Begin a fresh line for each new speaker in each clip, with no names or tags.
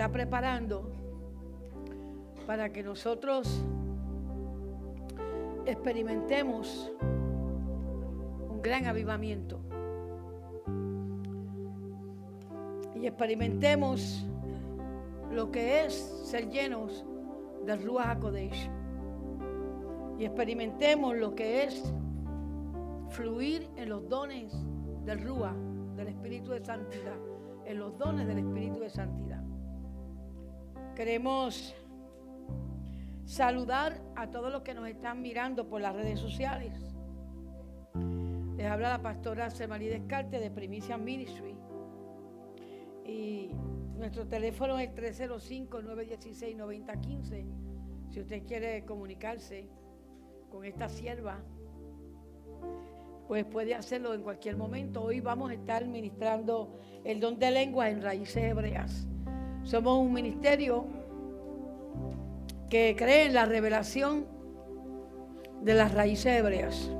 está preparando para que nosotros experimentemos un gran avivamiento y experimentemos lo que es ser llenos del Ruach HaKodesh y experimentemos lo que es fluir en los dones del Ruach, del Espíritu de Santidad, en los dones del Espíritu de Santidad. Queremos saludar a todos los que nos están mirando por las redes sociales. Les habla la pastora Semarí Descarte de Primicia Ministry. Y nuestro teléfono es 305-916-9015. Si usted quiere comunicarse con esta sierva, pues puede hacerlo en cualquier momento. Hoy vamos a estar ministrando el don de lenguas en raíces hebreas. Somos un ministerio que cree en la revelación de las raíces hebreas.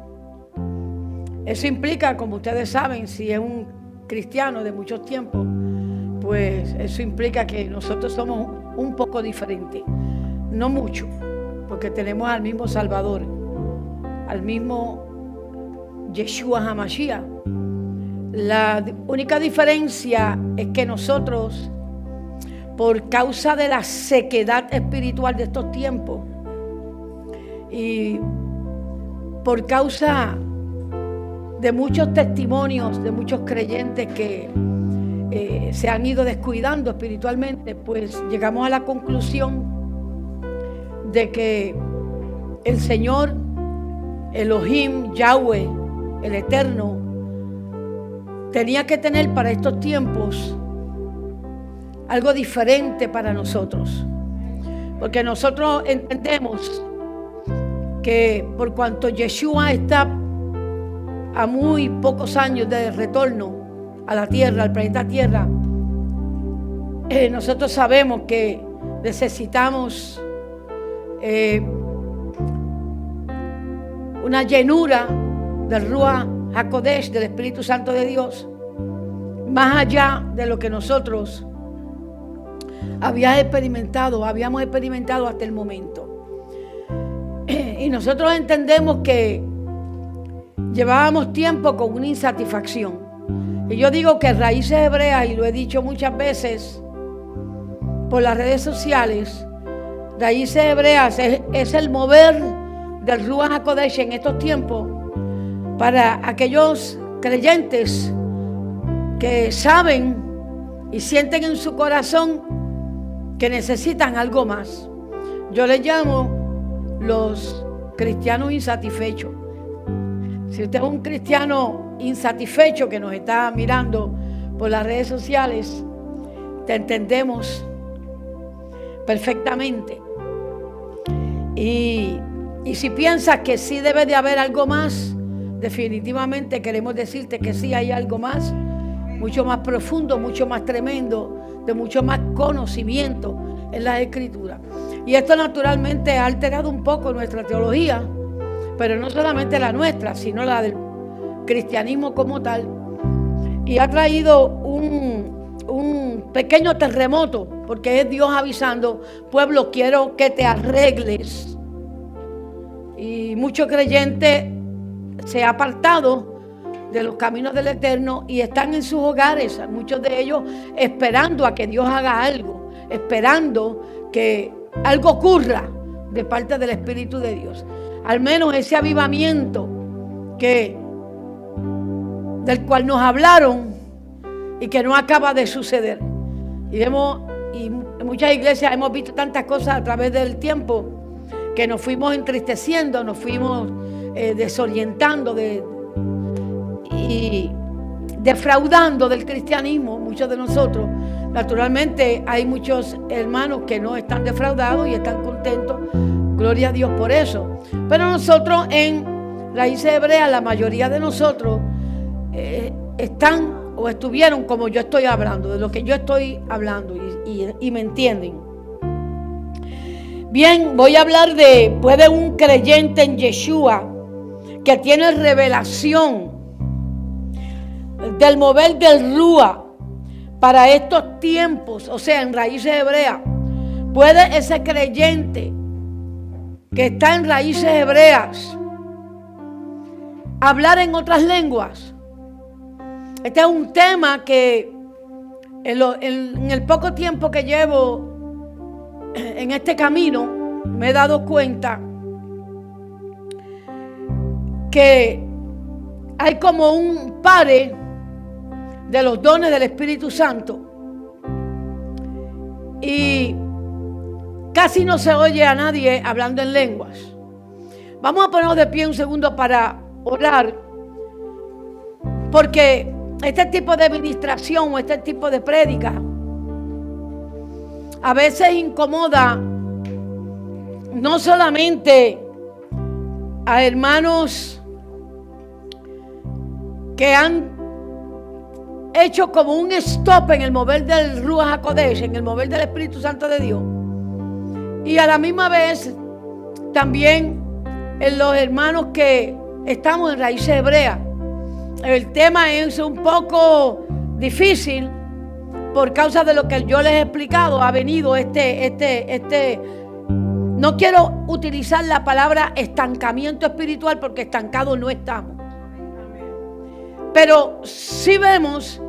Eso implica, como ustedes saben, si es un cristiano de muchos tiempos, pues eso implica que nosotros somos un poco diferentes. No mucho, porque tenemos al mismo Salvador, al mismo Yeshua HaMashiach. La única diferencia es que nosotros, por causa de la sequedad espiritual de estos tiempos y por causa de muchos testimonios de muchos creyentes que se han ido descuidando espiritualmente, pues llegamos a la conclusión de que el Señor, Elohim, Yahweh, el Eterno, tenía que tener para estos tiempos algo diferente para nosotros, porque nosotros entendemos que por cuanto Yeshua está a muy pocos años de retorno a la tierra, al planeta Tierra, nosotros sabemos que necesitamos una llenura del Ruach HaKodesh, del Espíritu Santo de Dios, más allá de lo que nosotros habíamos experimentado hasta el momento. Y nosotros entendemos que llevábamos tiempo con una insatisfacción. Y yo digo que raíces hebreas, y lo he dicho muchas veces por las redes sociales, raíces hebreas es el mover del Ruach HaKodesh en estos tiempos para aquellos creyentes que saben y sienten en su corazón que necesitan algo más. Yo les llamo los cristianos insatisfechos. Si usted es un cristiano insatisfecho que nos está mirando por las redes sociales, te entendemos perfectamente. Y si piensas que sí debe de haber algo más, definitivamente queremos decirte que sí hay algo más, mucho más profundo, mucho más tremendo, de mucho más conocimiento en las Escrituras. Y esto naturalmente ha alterado un poco nuestra teología, pero no solamente la nuestra, sino la del cristianismo como tal. Y ha traído un pequeño terremoto, porque es Dios avisando: pueblo, quiero que te arregles. Y muchos creyentes se han apartado de los caminos del Eterno y están en sus hogares, muchos de ellos esperando a que Dios haga algo, esperando que algo ocurra de parte del Espíritu de Dios. Al menos ese avivamiento del cual nos hablaron y que no acaba de suceder. Y en muchas iglesias hemos visto tantas cosas a través del tiempo que nos fuimos entristeciendo, nos fuimos desorientando y defraudando del cristianismo, muchos de nosotros. Naturalmente hay muchos hermanos que no están defraudados y están contentos, gloria a Dios por eso. Pero nosotros en raíces hebreas, la mayoría de nosotros están o estuvieron como yo estoy hablando, de lo que yo estoy hablando, y me entienden. Bien, voy a hablar puede un creyente en Yeshua que tiene revelación del mover del Ruach para estos tiempos, o sea, en raíces hebreas. ¿Puede ese creyente que está en raíces hebreas hablar en otras lenguas? Este es un tema que en el poco tiempo que llevo en este camino me he dado cuenta que hay como un pare de los dones del Espíritu Santo y casi no se oye a nadie hablando en lenguas. Vamos a ponernos de pie un segundo para orar, porque este tipo de ministración o este tipo de prédica a veces incomoda no solamente a hermanos que han hecho como un stop en el mover del Ruach HaKodesh, en el mover del Espíritu Santo de Dios, y a la misma vez también en los hermanos que estamos en raíces hebreas. El tema es un poco difícil por causa de lo que yo les he explicado. Ha venido no quiero utilizar la palabra estancamiento espiritual, porque estancados no estamos. Pero sí vemos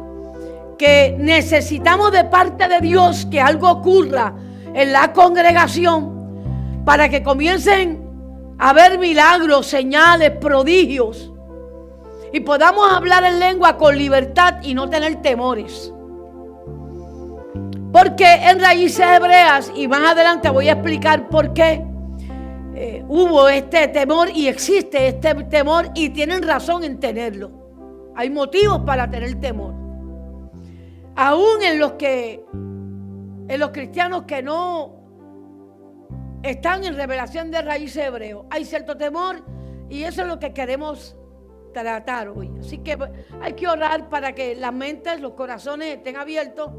que necesitamos de parte de Dios que algo ocurra en la congregación para que comiencen a haber milagros, señales, prodigios, y podamos hablar en lengua con libertad y no tener temores. Porque en raíces hebreas, y más adelante voy a explicar por qué hubo este temor y existe este temor, y tienen razón en tenerlo. Hay motivos para tener temor. Aún en los cristianos que no están en revelación de raíces hebreos, hay cierto temor, y eso es lo que queremos tratar hoy. Así que hay que orar para que las mentes, los corazones estén abiertos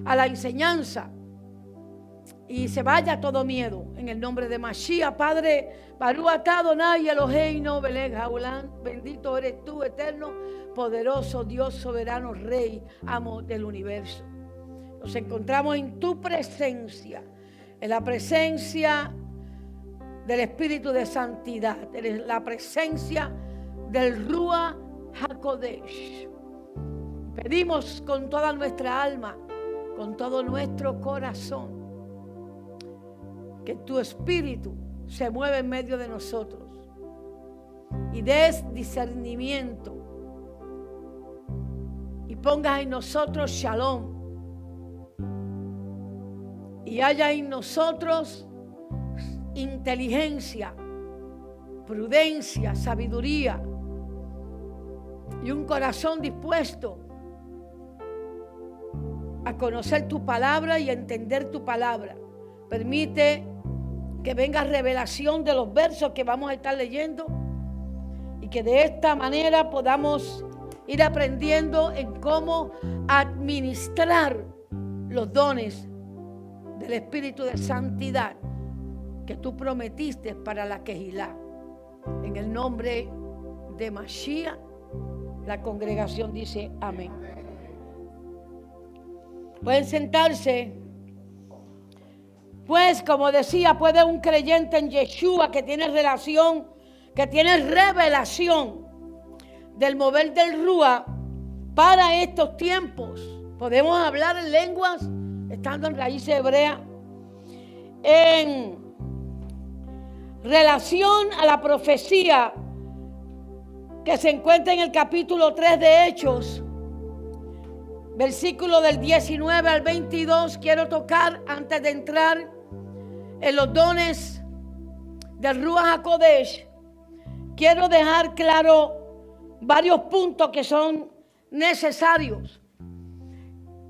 a la enseñanza y se vaya todo miedo en el nombre de Mashiach. Padre, Baruch atah Adonai Eloheinu melech haolam, bendito eres tú, eterno, poderoso Dios soberano, Rey, amo del universo. Nos encontramos en tu presencia, en la presencia del Espíritu de Santidad, en la presencia del Ruach HaKodesh. Pedimos con toda nuestra alma, con todo nuestro corazón, que tu Espíritu se mueva en medio de nosotros y des discernimiento y pongas en nosotros shalom y haya en nosotros inteligencia, prudencia, sabiduría y un corazón dispuesto a conocer tu palabra y a entender tu palabra. Permite que venga revelación de los versos que vamos a estar leyendo y que de esta manera podamos ir aprendiendo en cómo administrar los dones del Espíritu de Santidad que tú prometiste para la Kehilá. En el nombre de Mashiach, la congregación dice amén. Pueden sentarse. Pues, como decía, puede un creyente en Yeshua que tiene relación, que tiene revelación del mover del Ruach para estos tiempos. Podemos hablar en lenguas estando en raíces hebreas. En relación a la profecía que se encuentra en el capítulo 3 de Hechos, versículo del 19 al 22, quiero tocar antes de entrar en los dones del Ruach HaKodesh. Quiero dejar claro varios puntos que son necesarios.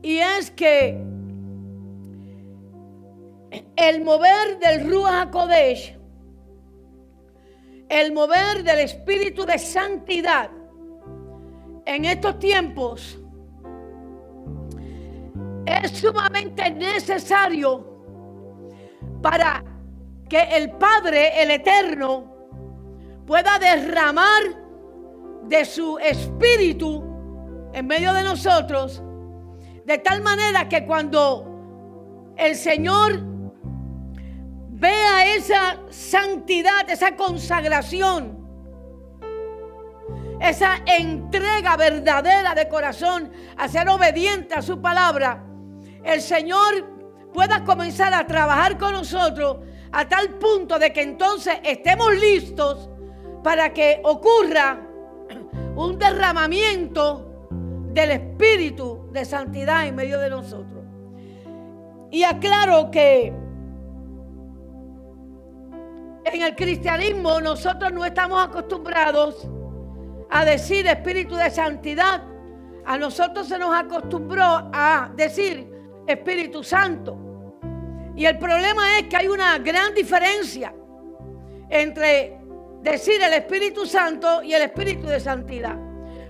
Y es que el mover del Ruach HaKodesh, el mover del Espíritu de Santidad en estos tiempos es sumamente necesario para que el Padre, el Eterno, pueda derramar de su Espíritu en medio de nosotros, De tal manera que cuando el Señor vea esa santidad, esa consagración, esa entrega verdadera de corazón a ser obediente a su palabra, el Señor pueda comenzar a trabajar con nosotros a tal punto de que entonces estemos listos para que ocurra un derramamiento del Espíritu de santidad en medio de nosotros. Y aclaro que en el cristianismo nosotros no estamos acostumbrados a decir Espíritu de santidad. A nosotros se nos acostumbró a decir Espíritu Santo. Y el problema es que hay una gran diferencia entre decir el Espíritu Santo y el Espíritu de santidad.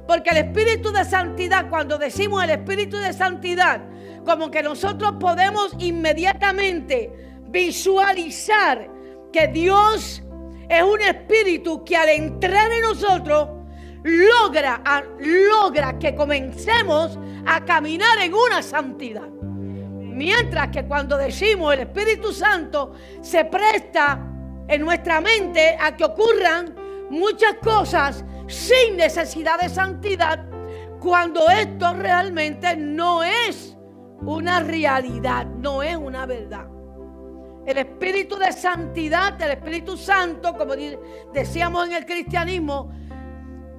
Porque el Espíritu de santidad, cuando decimos el Espíritu de santidad, como que nosotros podemos inmediatamente visualizar que Dios es un espíritu que al entrar en nosotros logra que comencemos a caminar en una santidad. Mientras que cuando decimos el Espíritu Santo, se presta en nuestra mente a que ocurran muchas cosas sin necesidad de santidad, cuando esto realmente no es una realidad, no es una verdad. El Espíritu de santidad, el Espíritu Santo, como decíamos en el cristianismo,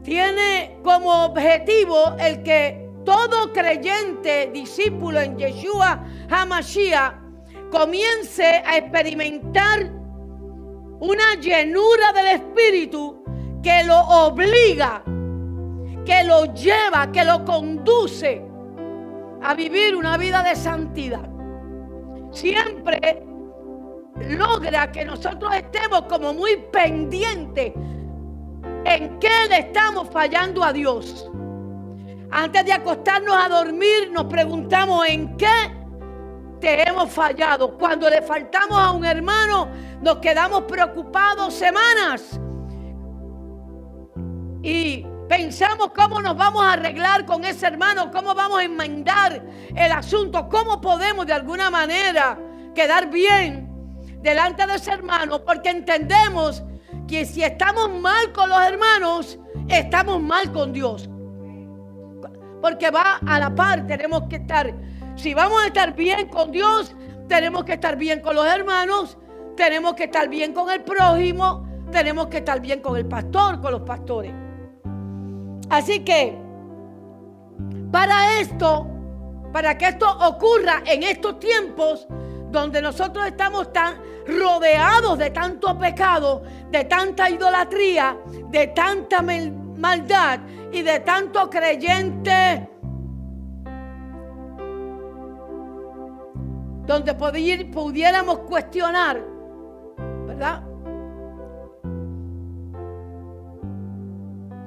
tiene como objetivo el que todo creyente, discípulo en Yeshua HaMashiach, comience a experimentar una llenura del Espíritu que lo obliga, que lo lleva, que lo conduce a vivir una vida de santidad. Siempre logra que nosotros estemos como muy pendientes en qué le estamos fallando a Dios. Antes de acostarnos a dormir nos preguntamos en qué te hemos fallado. Cuando le faltamos a un hermano nos quedamos preocupados semanas y pensamos cómo nos vamos a arreglar con ese hermano, cómo vamos a enmendar el asunto, cómo podemos de alguna manera quedar bien delante de ese hermano, porque entendemos que si estamos mal con los hermanos, estamos mal con Dios. Porque va a la par, tenemos que estar, si vamos a estar bien con Dios, tenemos que estar bien con los hermanos, tenemos que estar bien con el prójimo, tenemos que estar bien con el pastor, con los pastores. Así que, para que esto ocurra en estos tiempos, donde nosotros estamos tan rodeados de tanto pecado, de tanta idolatría, de tanta maldad y de tanto creyente, donde pudiéramos cuestionar, ¿verdad?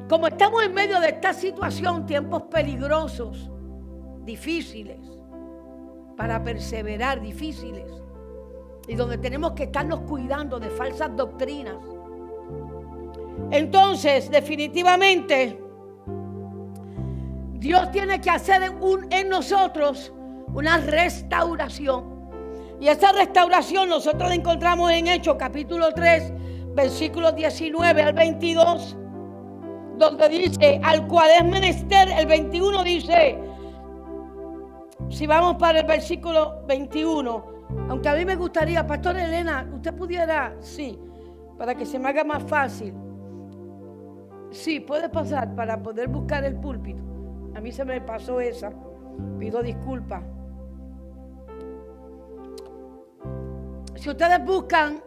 Como estamos en medio de esta situación, tiempos peligrosos, difíciles, para perseverar, difíciles, y donde tenemos que estarnos cuidando de falsas doctrinas. Entonces, definitivamente, Dios tiene que hacer en nosotros una restauración. Y esa restauración nosotros la encontramos en Hechos capítulo 3, versículos 19 al 22, donde dice, al cual es menester, el 21 dice, si vamos para el versículo 21, aunque a mí me gustaría, Pastor Elena, usted pudiera, sí, para que se me haga más fácil. Sí, puede pasar para poder buscar el púlpito. A mí se me pasó esa. Pido disculpas. Si ustedes buscan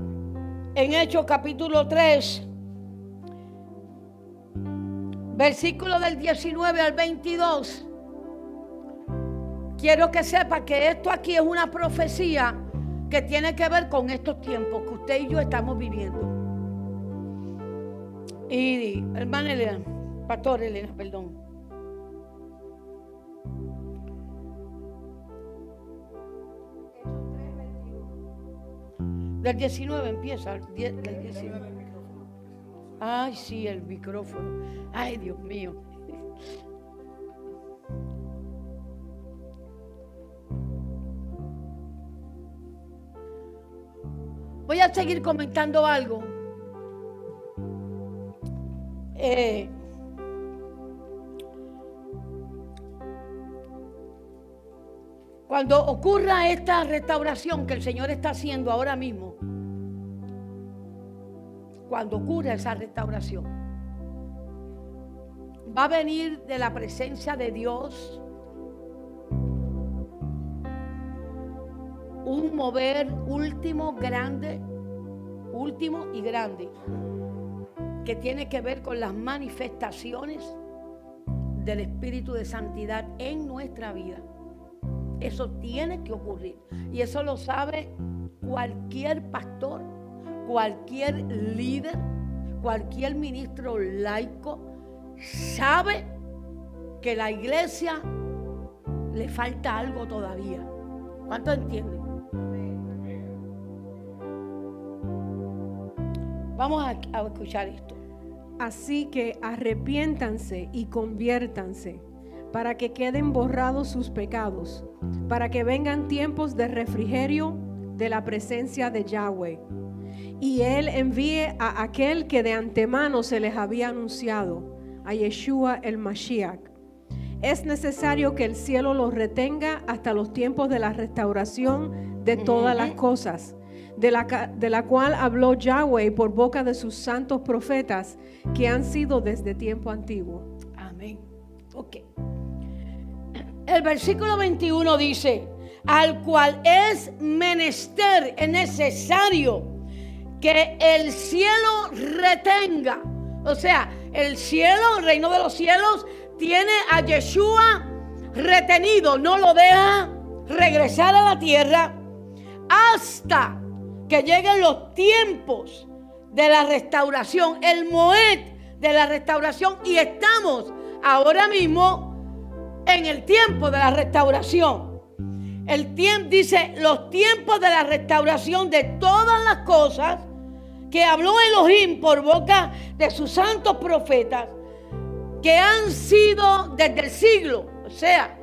en Hechos capítulo 3, versículo del 19 al 22, quiero que sepa que esto aquí es una profecía que tiene que ver con estos tiempos que usted y yo estamos viviendo. Y hermana Elena, Pastor Elena, perdón. Del 19 empieza, del 19. Ay, sí, el micrófono. Ay, Dios mío. voy a seguir comentando algo. Cuando ocurra esta restauración que el Señor está haciendo ahora mismo, cuando ocurra esa restauración, va a venir de la presencia de Dios un mover último y grande, que tiene que ver con las manifestaciones del Espíritu de Santidad en nuestra vida. Eso tiene que ocurrir. Y eso lo sabe cualquier pastor, cualquier líder, cualquier ministro laico. Sabe que la iglesia le falta algo todavía. ¿Cuántos entienden? Vamos a escuchar esto.
Así que arrepiéntanse y conviértanse, para que queden borrados sus pecados, para que vengan tiempos de refrigerio de la presencia de Yahweh, y Él envíe a aquel que de antemano se les había anunciado, a Yeshua el Mashiach. Es necesario que el cielo los retenga hasta los tiempos de la restauración de todas las cosas, de la cual habló Yahweh por boca de sus santos profetas que han sido desde tiempo antiguo.
Amén. Ok. El versículo 21 dice: al cual es menester, es necesario que el cielo retenga. O sea, el cielo, el reino de los cielos, tiene a Yeshua retenido, no lo deja regresar a la tierra hasta que lleguen los tiempos de la restauración, el moed de la restauración, y estamos ahora mismo en el tiempo de la restauración. El tiempo, dice, los tiempos de la restauración de todas las cosas que habló Elohim por boca de sus santos profetas, que han sido desde el siglo. O sea,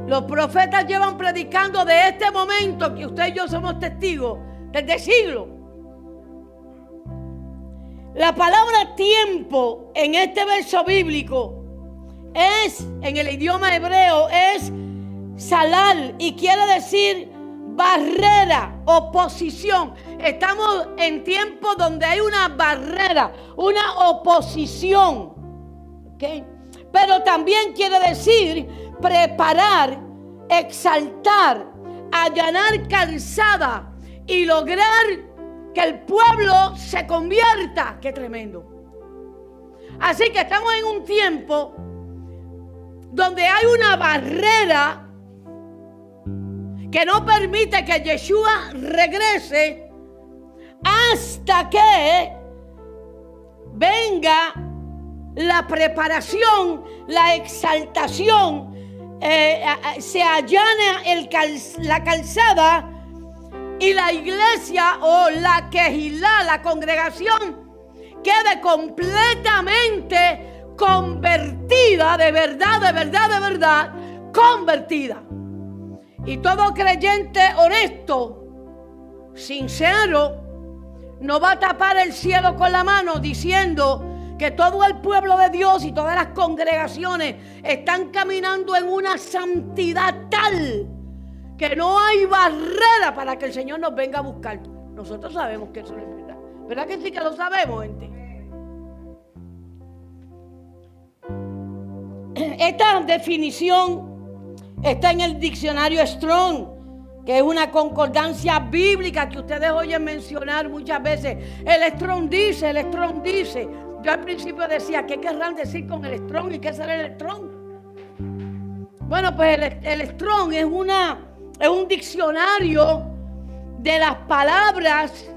los profetas llevan predicando de este momento que usted y yo somos testigos desde el siglo. La palabra tiempo en este verso bíblico es, en el idioma hebreo, es salal, y quiere decir barrera, oposición. Estamos en tiempos donde hay una barrera, una oposición. ¿Okay? Pero también quiere decir preparar, exaltar, allanar calzada y lograr que el pueblo se convierta. ¡Qué tremendo! Así que estamos en un tiempo donde hay una barrera que no permite que Yeshua regrese hasta que venga la preparación, la exaltación, se allana la calzada y la iglesia o la quejilá, la congregación, quede completamente convertida, de verdad, convertida. Y todo creyente honesto, sincero, no va a tapar el cielo con la mano diciendo que todo el pueblo de Dios y todas las congregaciones están caminando en una santidad tal que no hay barrera para que el Señor nos venga a buscar. Nosotros sabemos que eso no es verdad. ¿Verdad que sí que lo sabemos, gente? Esta definición está en el diccionario Strong, que es una concordancia bíblica que ustedes oyen mencionar muchas veces. El Strong dice. Yo al principio decía, ¿qué querrán decir con el Strong y qué será el Strong? Bueno, pues el Strong es un diccionario de las palabras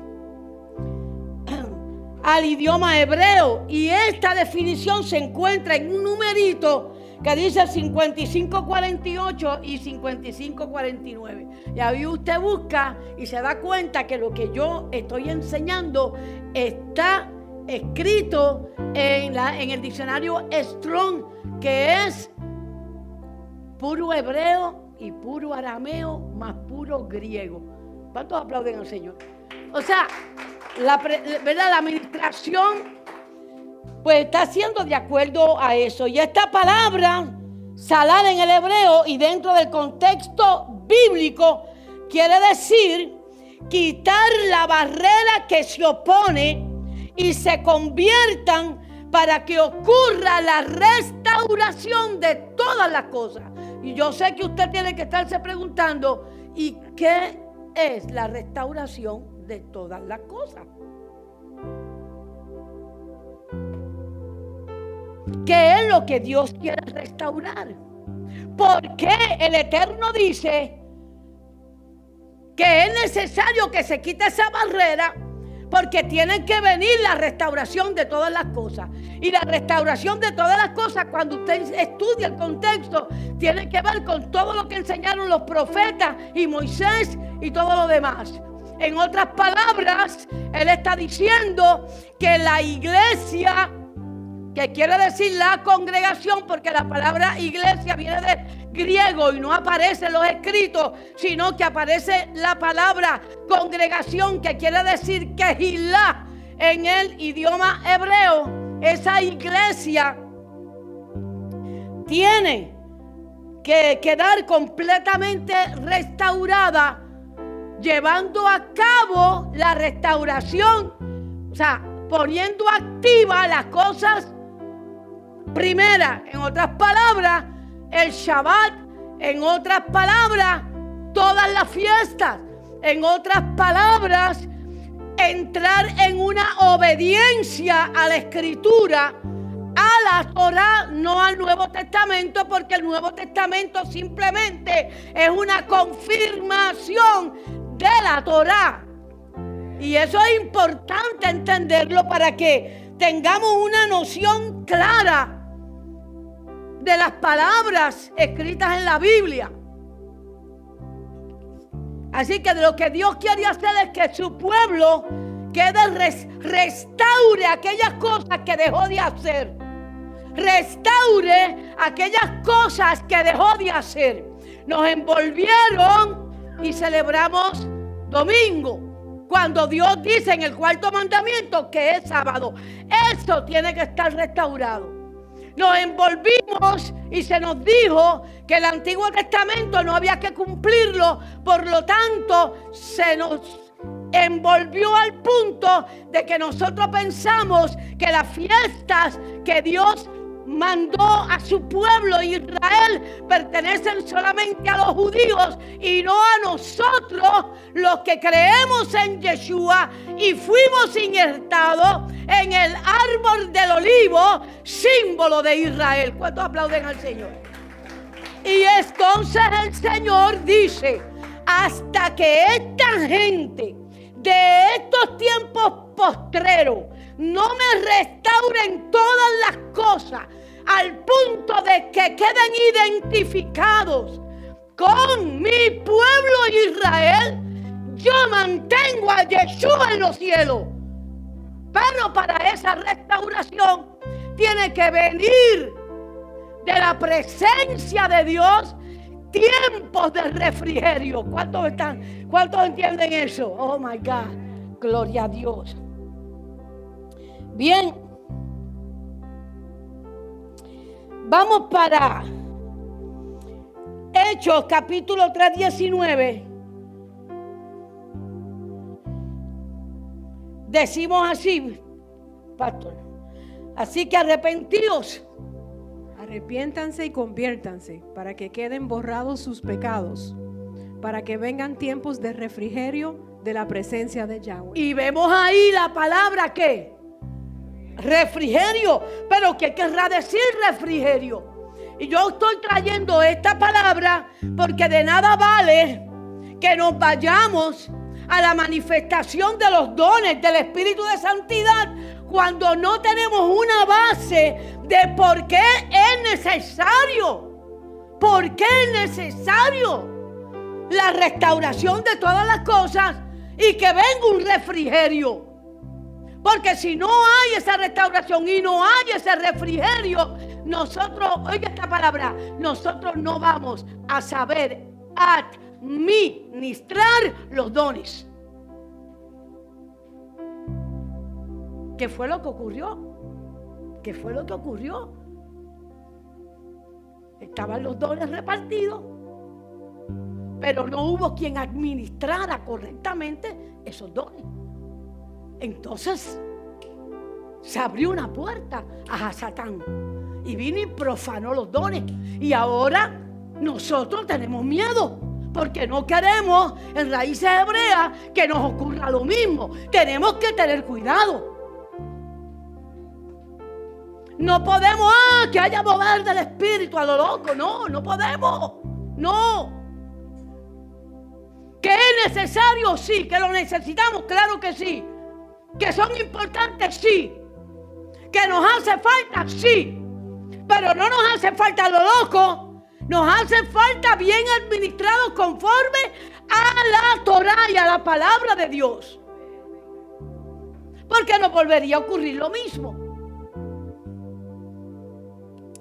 al idioma hebreo, y esta definición se encuentra en un numerito que dice 5548 y 5549. Y ahí usted busca y se da cuenta que lo que yo estoy enseñando está escrito en el diccionario Strong, que es puro hebreo y puro arameo más puro griego. ¿Cuántos aplauden al Señor? O sea, ¿verdad? La administración pues está haciendo de acuerdo a eso. Y esta palabra, salar en el hebreo y dentro del contexto bíblico, quiere decir quitar la barrera que se opone y se conviertan para que ocurra la restauración de todas las cosas. Y yo sé que usted tiene que estarse preguntando, ¿y qué es la restauración de todas las cosas? ¿Qué es lo que Dios quiere restaurar? ¿Por qué el Eterno dice que es necesario que se quite esa barrera? Porque tiene que venir la restauración de todas las cosas. Y la restauración de todas las cosas, cuando usted estudia el contexto, tiene que ver con todo lo que enseñaron los profetas y Moisés y todo lo demás. En otras palabras, él está diciendo que la iglesia, que quiere decir la congregación, porque la palabra iglesia viene de griego y no aparece en los escritos, sino que aparece la palabra congregación, que quiere decir Kehilá en el idioma hebreo. Esa iglesia tiene que quedar completamente restaurada, llevando a cabo la restauración, o sea, poniendo activa las cosas primeras. En otras palabras, el Shabbat. En otras palabras, todas las fiestas. En otras palabras, entrar en una obediencia a la Escritura, a la Torá, no al Nuevo Testamento, porque el Nuevo Testamento simplemente es una confirmación de la Torá. Y eso es importante entenderlo para que tengamos una noción clara de las palabras escritas en la Biblia. Así que lo que Dios quiere hacer es que su pueblo restaure aquellas cosas que dejó de hacer. Restaure aquellas cosas que dejó de hacer. Nos envolvieron y celebramos domingo, cuando Dios dice en el cuarto mandamiento que es sábado. Eso tiene que estar restaurado. Nos envolvimos y se nos dijo que el Antiguo Testamento no había que cumplirlo, por lo tanto se nos envolvió al punto de que nosotros pensamos que las fiestas que Dios mandó a su pueblo Israel pertenecen solamente a los judíos y no a nosotros, los que creemos en Yeshua y fuimos injertados en el árbol del olivo, símbolo de Israel. ¿Cuántos aplauden al Señor? Y entonces el Señor dice: hasta que esta gente de estos tiempos postreros no me restauren todas las cosas al punto de que queden identificados con mi pueblo Israel, yo mantengo a Yeshua en los cielos. Pero para esa restauración tiene que venir de la presencia de Dios tiempos de refrigerio. ¿Cuántos entienden eso? Oh my God, gloria a Dios. Bien, vamos para Hechos capítulo 3, 19. Decimos así, pastor: así que arrepentidos.
Arrepiéntanse y conviértanse para que queden borrados sus pecados, para que vengan tiempos de refrigerio de la presencia de Yahweh.
Y vemos ahí la palabra ¿qué? Refrigerio. Pero ¿qué querrá decir refrigerio? Y yo estoy trayendo esta palabra porque de nada vale que nos vayamos a la manifestación de los dones del Espíritu de Santidad cuando no tenemos una base de por qué es necesario. ¿Por qué es necesario la restauración de todas las cosas y que venga un refrigerio? Porque si no hay esa restauración y no hay ese refrigerio, nosotros, oiga esta palabra, nosotros no vamos a saber administrar los dones. ¿Qué fue lo que ocurrió? ¿Qué fue lo que ocurrió? Estaban los dones repartidos, pero no hubo quien administrara correctamente esos dones. Entonces se abrió una puerta a Satán y vino y profanó los dones. Y ahora nosotros tenemos miedo porque no queremos en Raíces Hebreas que nos ocurra lo mismo. Tenemos que tener cuidado. No podemos, que haya mover del espíritu a lo loco. No, no podemos. No. ¿Que es necesario? Sí. ¿Que lo necesitamos? Claro que sí. ¿Que son importantes? Sí. ¿Que nos hace falta? Sí. Pero no nos hace falta lo loco. Nos hace falta bien administrados conforme a la Torá y a la palabra de Dios. Porque no volvería a ocurrir lo mismo.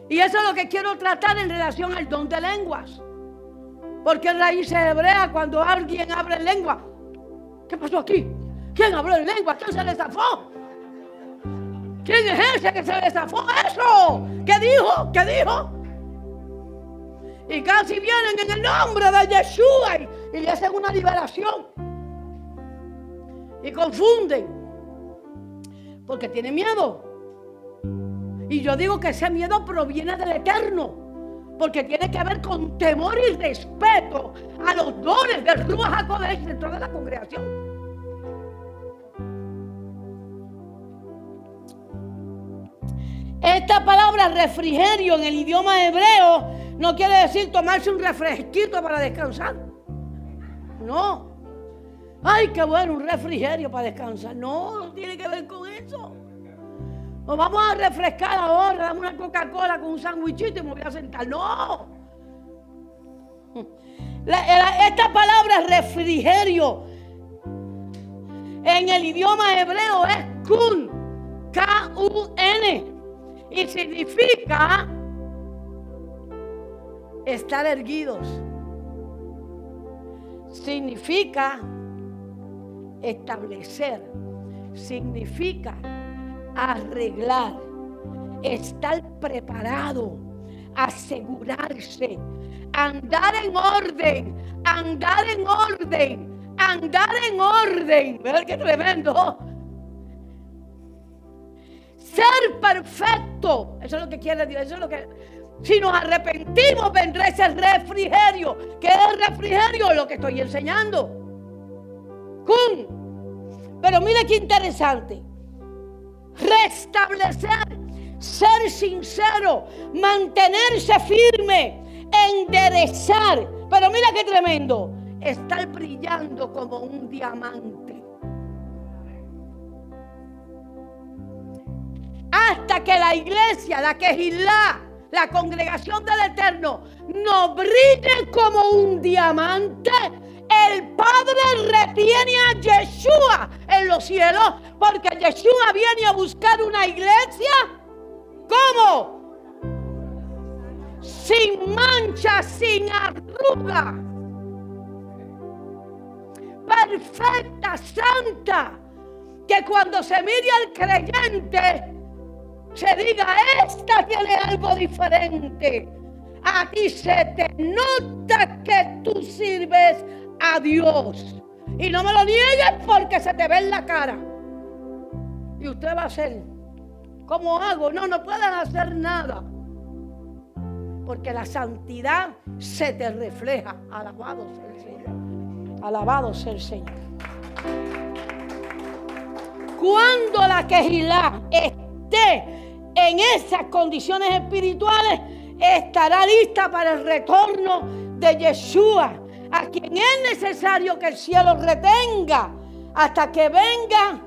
Y eso es lo que quiero tratar en relación al don de lenguas. Porque en Raíces Hebreas, cuando alguien habla en lengua, ¿qué pasó aquí? ¿Quién habló en lengua? ¿Quién se le zafó? ¿Quién es ese que se le zafó eso? ¿Qué dijo? ¿Qué dijo? Y casi vienen en el nombre de Yeshua y le hacen una liberación. Y confunden. Porque tienen miedo. Y yo digo que ese miedo proviene del Eterno. Porque tiene que ver con temor y respeto a los dones del Ruach HaKodesh dentro de la congregación. Esta palabra refrigerio en el idioma hebreo no quiere decir tomarse un refresquito para descansar. No. Ay, qué bueno, un refrigerio para descansar. No, no tiene que ver con eso. Nos vamos a refrescar ahora, dame una Coca-Cola con un sándwichito y me voy a sentar. No. Esta palabra refrigerio en el idioma hebreo es kun, K-U-N, y significa estar erguidos. Significa establecer. Significa arreglar, estar preparado, asegurarse, andar en orden, andar en orden, andar en orden. ¿Verdad qué tremendo? Ser perfecto. Eso es lo que quiere decir. Eso es lo que, si nos arrepentimos, vendrá ese refrigerio. ¿Qué es refrigerio? Lo que estoy enseñando. Pero mire qué interesante. Restablecer, ser sincero, mantenerse firme, enderezar. Pero mira qué tremendo, estar brillando como un diamante. Hasta que la iglesia, la Kehilá, la congregación del Eterno, no brille como un diamante, el Padre retiene a Yeshua en los cielos, porque Yeshua viene a buscar una iglesia, ¿cómo? Sin mancha, sin arruga, perfecta, santa, que cuando se mire al creyente se diga, esta tiene algo diferente. Aquí se te nota que tú sirves a Dios. Y no me lo niegues porque se te ve en la cara. Y usted va a hacer, ¿cómo hago? No pueden hacer nada. Porque la santidad se te refleja. Alabado sea el Señor. Alabado sea el Señor. Cuando la Kehilá esté en esas condiciones espirituales, estará lista para el retorno de Yeshua, a quien es necesario que el cielo retenga hasta que venga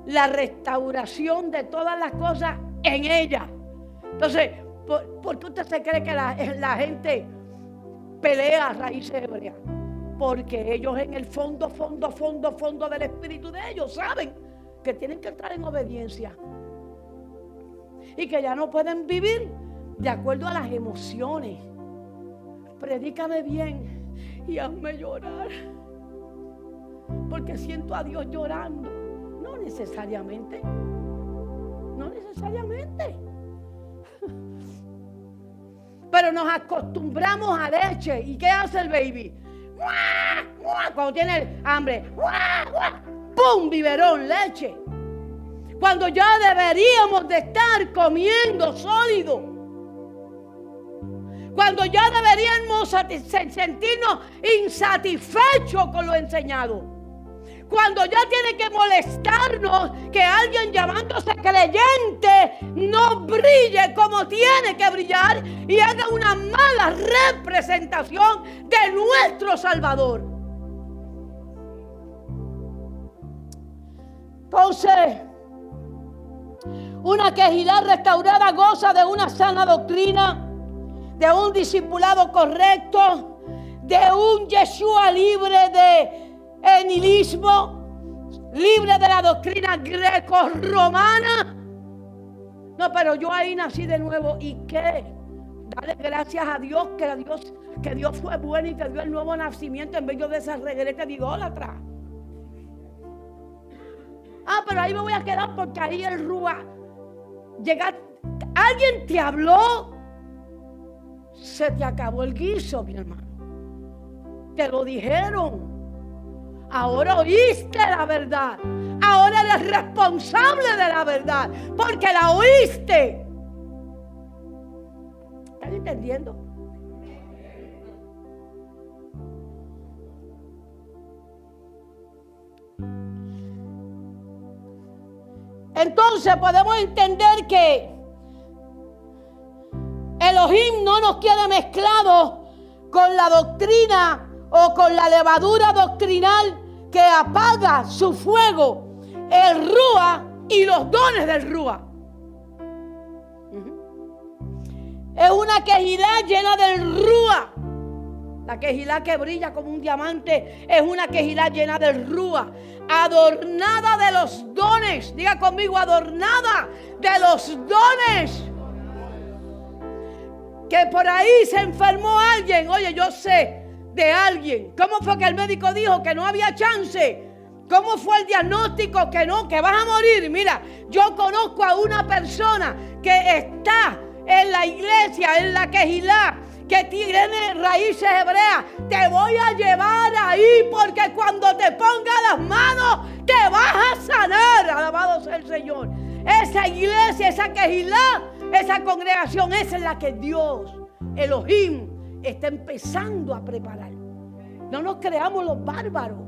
la restauración de todas las cosas en ella. Entonces, ¿por qué usted se cree que la gente pelea a Raíces Hebreas? Porque ellos en el fondo del espíritu de ellos saben que tienen que entrar en obediencia y que ya no pueden vivir de acuerdo a las emociones. Predícame bien y hazme llorar, porque siento a Dios llorando. necesariamente. No necesariamente. Pero nos acostumbramos a leche. ¿Y qué hace el baby? Cuando tiene hambre, ¡pum! Biberón, leche. Cuando ya deberíamos de estar comiendo sólido. Cuando ya deberíamos sentirnos insatisfechos con lo enseñado. Cuando ya tiene que molestarnos que alguien llamándose creyente no brille como tiene que brillar y haga una mala representación de nuestro Salvador. Entonces, una quejidad restaurada goza de una sana doctrina, de un discipulado correcto, de un Yeshua libre de nihilismo, libre de la doctrina greco-romana. No, pero yo ahí nací de nuevo. ¿Y qué? Dale gracias a Dios que Dios fue bueno y te dio el nuevo nacimiento en medio de esa regreta de idólatra. Pero ahí me voy a quedar porque ahí el Rúa llega. ¿Alguien te habló? Se te acabó el guiso, mi hermano. Te lo dijeron. Ahora oíste la verdad. Ahora eres responsable de la verdad. Porque la oíste. ¿Están entendiendo? Entonces podemos entender que Elohim no nos quiere mezclados con la doctrina o con la levadura doctrinal que apaga su fuego, el Rúa y los dones del Rúa. Es una quejidad llena del Rúa. La quejidad que brilla como un diamante es una quejidad llena del Rúa, adornada de los dones. Diga conmigo, adornada de los dones. Que por ahí se enfermó alguien. Oye, yo sé de alguien. ¿Cómo fue que el médico dijo que no había chance? ¿Cómo fue el diagnóstico que no, que vas a morir? Mira, yo conozco a una persona que está en la iglesia, en la quejilá, que tiene raíces hebreas. Te voy a llevar ahí porque cuando te ponga las manos te vas a sanar. Alabado sea el Señor. Esa iglesia, esa quejilá, esa congregación, esa es la que Dios, Elohim, está empezando a preparar. No nos creamos los bárbaros,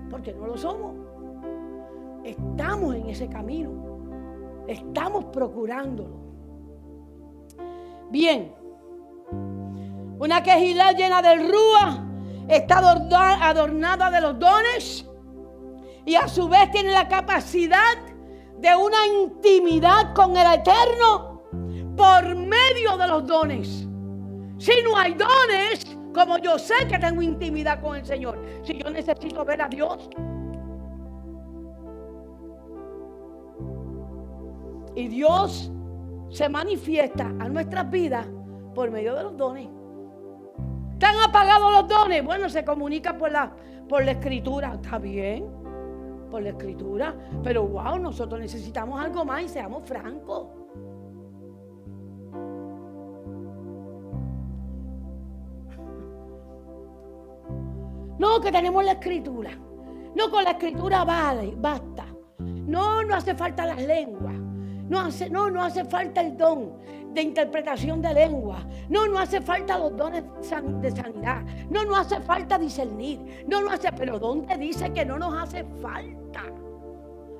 porque no lo somos. Estamos en ese camino. Estamos procurándolo. Bien. Una quejilá llena del Rúa está adornada de los dones y a su vez tiene la capacidad de una intimidad con el Eterno por medio de los dones. Si no hay dones, como yo sé que tengo intimidad con el Señor, si yo necesito ver a Dios, y Dios se manifiesta a nuestras vidas por medio de los dones. ¿Están apagados los dones? Bueno, se comunica por la escritura. Está bien, por la escritura. Pero wow, nosotros necesitamos algo más y seamos francos. No, que tenemos la escritura. No, con la escritura vale, basta. No hace falta las lenguas. No hace falta el don de interpretación de lengua. No hace falta los dones de sanidad. No hace falta discernir. Pero ¿dónde dice que no nos hace falta?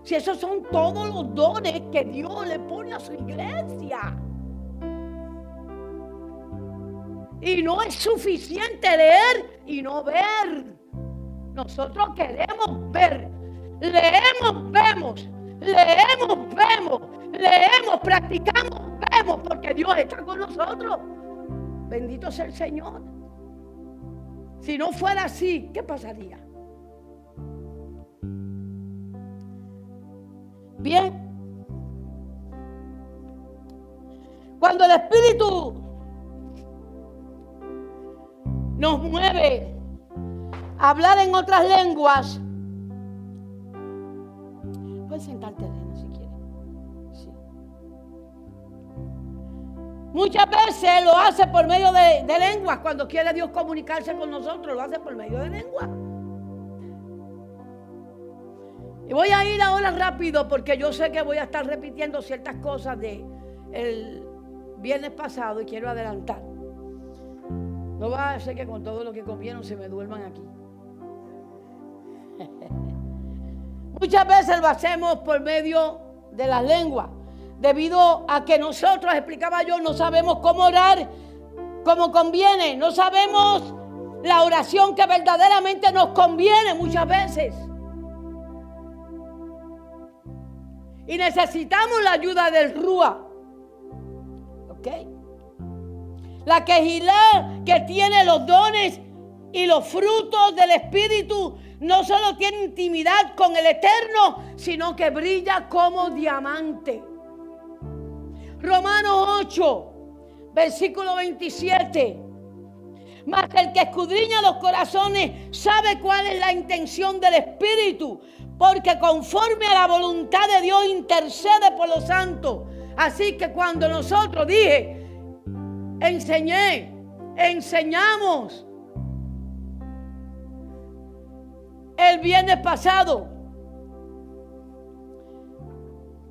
Si esos son todos los dones que Dios le pone a su iglesia. Y no es suficiente leer y no ver. Nosotros queremos ver. Leemos, vemos. Leemos, vemos. Leemos, practicamos, vemos, porque Dios está con nosotros. Bendito sea el Señor. Si no fuera así, ¿qué pasaría? Bien. Cuando el Espíritu nos mueve a hablar en otras lenguas, Puedes sentarte, Elena, si quieres. Sí. Muchas veces lo hace por medio de lenguas. Cuando quiere Dios comunicarse con nosotros, lo hace por medio de lenguas. Y voy a ir ahora rápido porque yo sé que voy a estar repitiendo ciertas cosas del viernes pasado y quiero adelantar. No va a ser que con todo lo que comieron se me duerman aquí. Muchas veces lo hacemos por medio de las lenguas, debido a que nosotros, explicaba yo, no sabemos cómo orar como conviene, no sabemos la oración que verdaderamente nos conviene muchas veces. Y necesitamos la ayuda del Rúa. ¿Ok? La Kehilá, que tiene los dones y los frutos del Espíritu, no solo tiene intimidad con el Eterno, sino que brilla como diamante. Romanos 8, versículo 27. Mas el que escudriña los corazones sabe cuál es la intención del Espíritu, porque conforme a la voluntad de Dios intercede por los santos. Así que cuando nosotros enseñamos el viernes pasado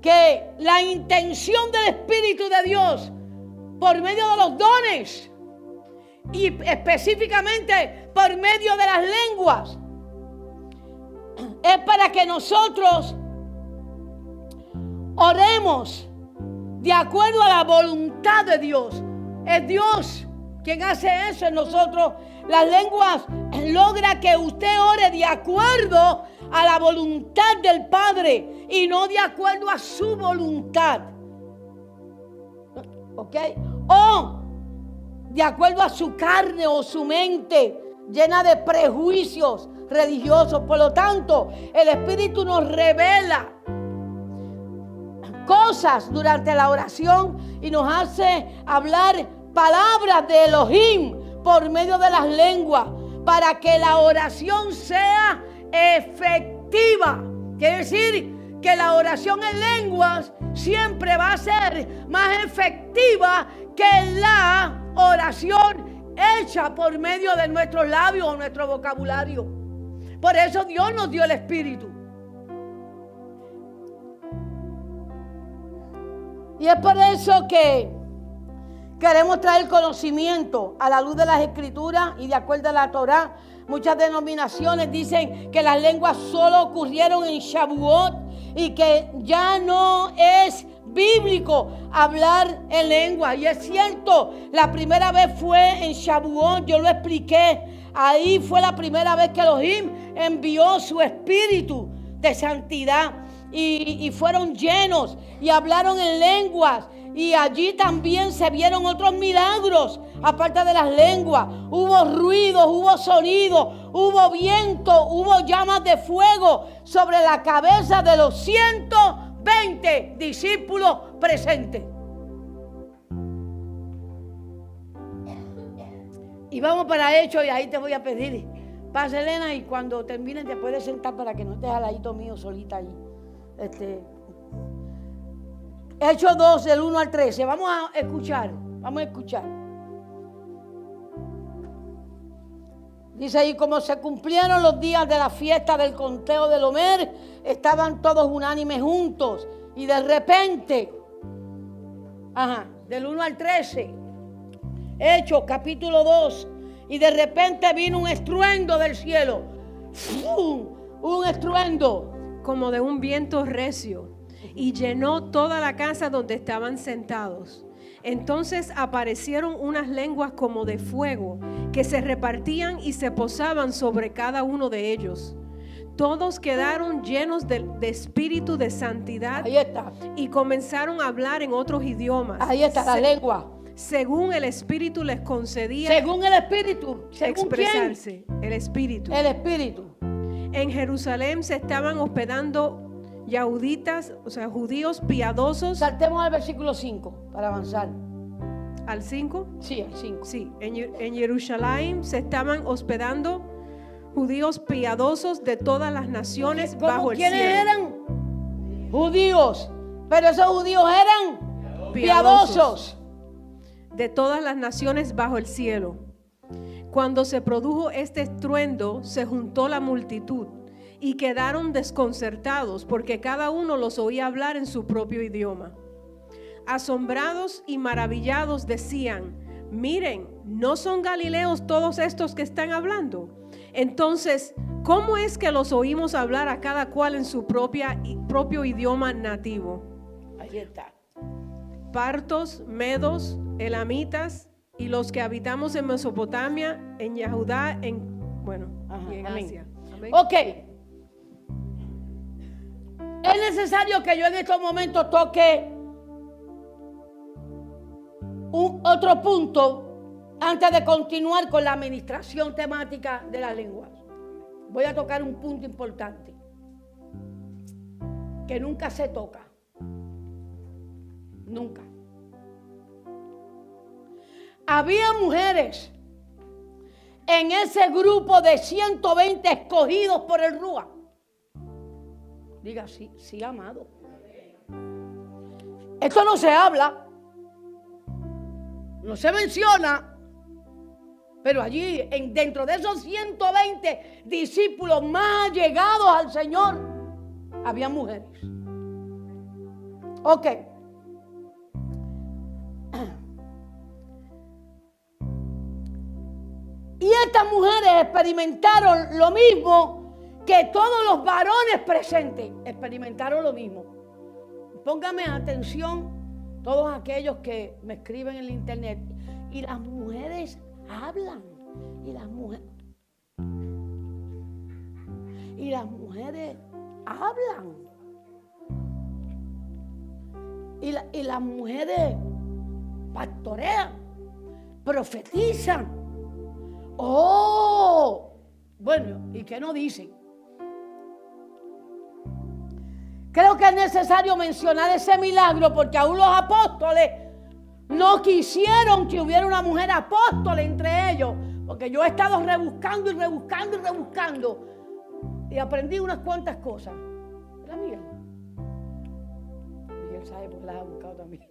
que la intención del Espíritu de Dios por medio de los dones y específicamente por medio de las lenguas es para que nosotros oremos de acuerdo a la voluntad de Dios. Es Dios quien hace eso en nosotros. Las lenguas logra que usted ore de acuerdo a la voluntad del Padre y no de acuerdo a su voluntad. ¿Ok? O de acuerdo a su carne o su mente llena de prejuicios religiosos. Por lo tanto, el Espíritu nos revela cosas durante la oración y nos hace hablar palabras de Elohim por medio de las lenguas para que la oración sea efectiva. Quiere decir que la oración en lenguas siempre va a ser más efectiva que la oración hecha por medio de nuestros labios o nuestro vocabulario. Por eso Dios nos dio el Espíritu. Y es por eso que queremos traer conocimiento a la luz de las Escrituras y de acuerdo a la Torá. Muchas denominaciones dicen que las lenguas solo ocurrieron en Shavuot y que ya no es bíblico hablar en lengua. Y es cierto, la primera vez fue en Shavuot, yo lo expliqué. Ahí fue la primera vez que Elohim envió su espíritu de santidad y fueron llenos y hablaron en lenguas. Y allí también se vieron otros milagros, aparte de las lenguas. Hubo ruidos, hubo sonidos, hubo viento, hubo llamas de fuego sobre la cabeza de los 120 discípulos presentes. Y vamos para Hechos y ahí te voy a pedir paz, Elena, y cuando terminen te puedes sentar para que no estés al ladito mío solita ahí. Hechos 2, del 1 al 13. Vamos a escuchar. Dice ahí, como se cumplieron los días de la fiesta del conteo del Omer, estaban todos unánimes juntos. Y de repente, del 1 al 13, Hechos capítulo 2, y de repente vino un estruendo del cielo. ¡Fum! Un estruendo.
Como de un viento recio, y llenó toda la casa donde estaban sentados. Entonces aparecieron unas lenguas como de fuego, que se repartían y se posaban sobre cada uno de ellos. Todos quedaron llenos de espíritu de santidad.
Ahí está.
Y comenzaron a hablar en otros idiomas.
Ahí está la lengua.
Según el Espíritu les concedía.
Según el Espíritu. ¿Según
expresarse.
quién?
El Espíritu.
El Espíritu.
En Jerusalén se estaban hospedando yahuditas, o sea, judíos piadosos.
Saltemos al versículo 5 para avanzar.
¿Al 5?
Sí, al 5.
Sí, en Jerusalén se estaban hospedando judíos piadosos de todas las naciones bajo el cielo.
¿Quiénes eran? judíos, pero esos judíos eran piadosos.
De todas las naciones bajo el cielo. Cuando se produjo este estruendo, se juntó la multitud y quedaron desconcertados porque cada uno los oía hablar en su propio idioma. Asombrados y maravillados decían: miren, ¿no son galileos todos estos que están hablando? Entonces, ¿cómo es que los oímos hablar a cada cual en su propio idioma nativo?
Ahí está.
Partos, medos, elamitas y los que habitamos en Mesopotamia, en Yahudá, y en Asia. Amén.
Ok. Es necesario que yo en estos momentos toque otro punto antes de continuar con la administración temática de las lenguas. Voy a tocar un punto importante que nunca se toca. Nunca. Había mujeres en ese grupo de 120 escogidos por el Rúa. Diga, sí, amado. Esto no se habla, no se menciona, pero allí, dentro de esos 120 discípulos más allegados al Señor, había mujeres. Ok. Y estas mujeres experimentaron lo mismo que todos los varones presentes. Experimentaron lo mismo. Póngame atención todos aquellos que me escriben en el internet. Y las mujeres hablan. Y las mujeres hablan. Y las mujeres pastorean, profetizan. Oh, bueno, ¿y qué no dicen? Creo que es necesario mencionar ese milagro porque aún los apóstoles no quisieron que hubiera una mujer apóstol entre ellos, porque yo he estado rebuscando y aprendí unas cuantas cosas. ¿Era Miguel? Miguel sabe porque las ha buscado también.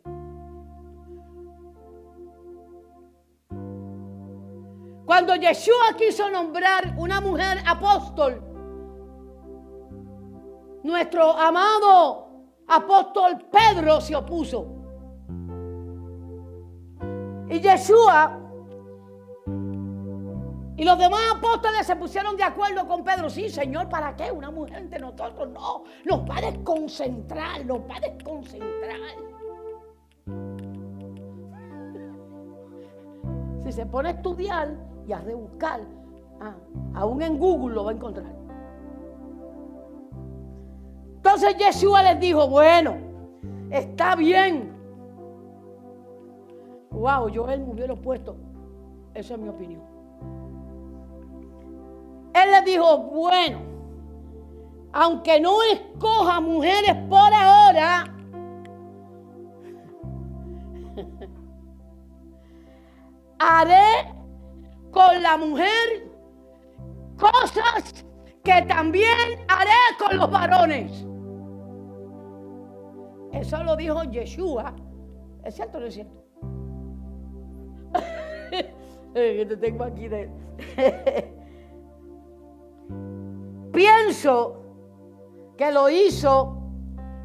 Cuando Yeshua quiso nombrar una mujer apóstol, nuestro amado apóstol Pedro se opuso. Y Yeshua y los demás apóstoles se pusieron de acuerdo con Pedro. Sí, Señor, ¿para qué? Una mujer entre nosotros no. Nos va a desconcentrar. Si se pone a estudiar y a rebuscar, aún en Google lo va a encontrar. Entonces Yeshua les dijo, bueno, está bien. Wow, yo él me hubiera opuesto. Esa es mi opinión. Él les dijo, bueno, aunque no escoja mujeres por ahora, haré con la mujer cosas que también haré con los varones. Eso lo dijo Yeshua. ¿Es cierto o no es cierto? Que te tengo aquí de... Pienso que lo hizo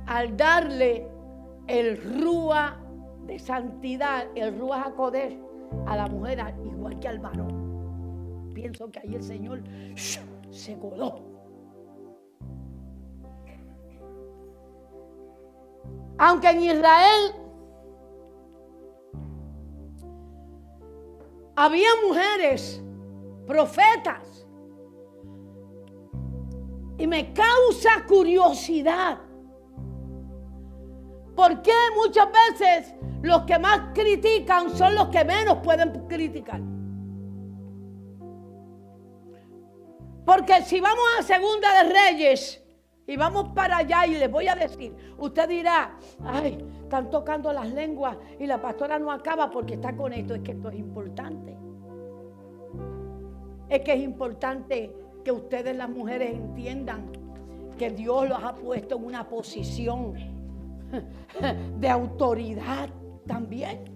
al darle el Rúa de santidad, el Rúa HaKodesh a la mujer igual que al varón. Pienso que ahí el Señor se coló. Aunque en Israel había mujeres profetas, y me causa curiosidad, ¿por qué muchas veces los que más critican son los que menos pueden criticar? Porque si vamos a Segunda de Reyes y vamos para allá y les voy a decir, usted dirá, ay, están tocando las lenguas y la pastora no acaba porque está con esto. Es que esto es importante. Es que es importante que ustedes las mujeres entiendan que Dios los ha puesto en una posición de autoridad también.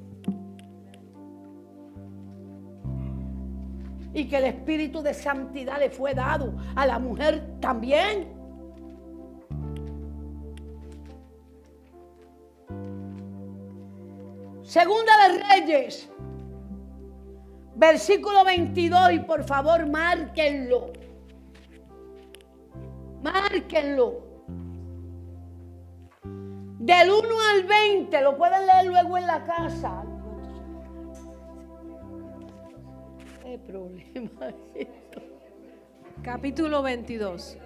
Y que el espíritu de santidad le fue dado a la mujer también. Segunda de Reyes, versículo 22, y por favor márquenlo. Márquenlo. Del 1 al 20, lo pueden leer luego en la casa. ¿Qué problema es esto?
Capítulo 22.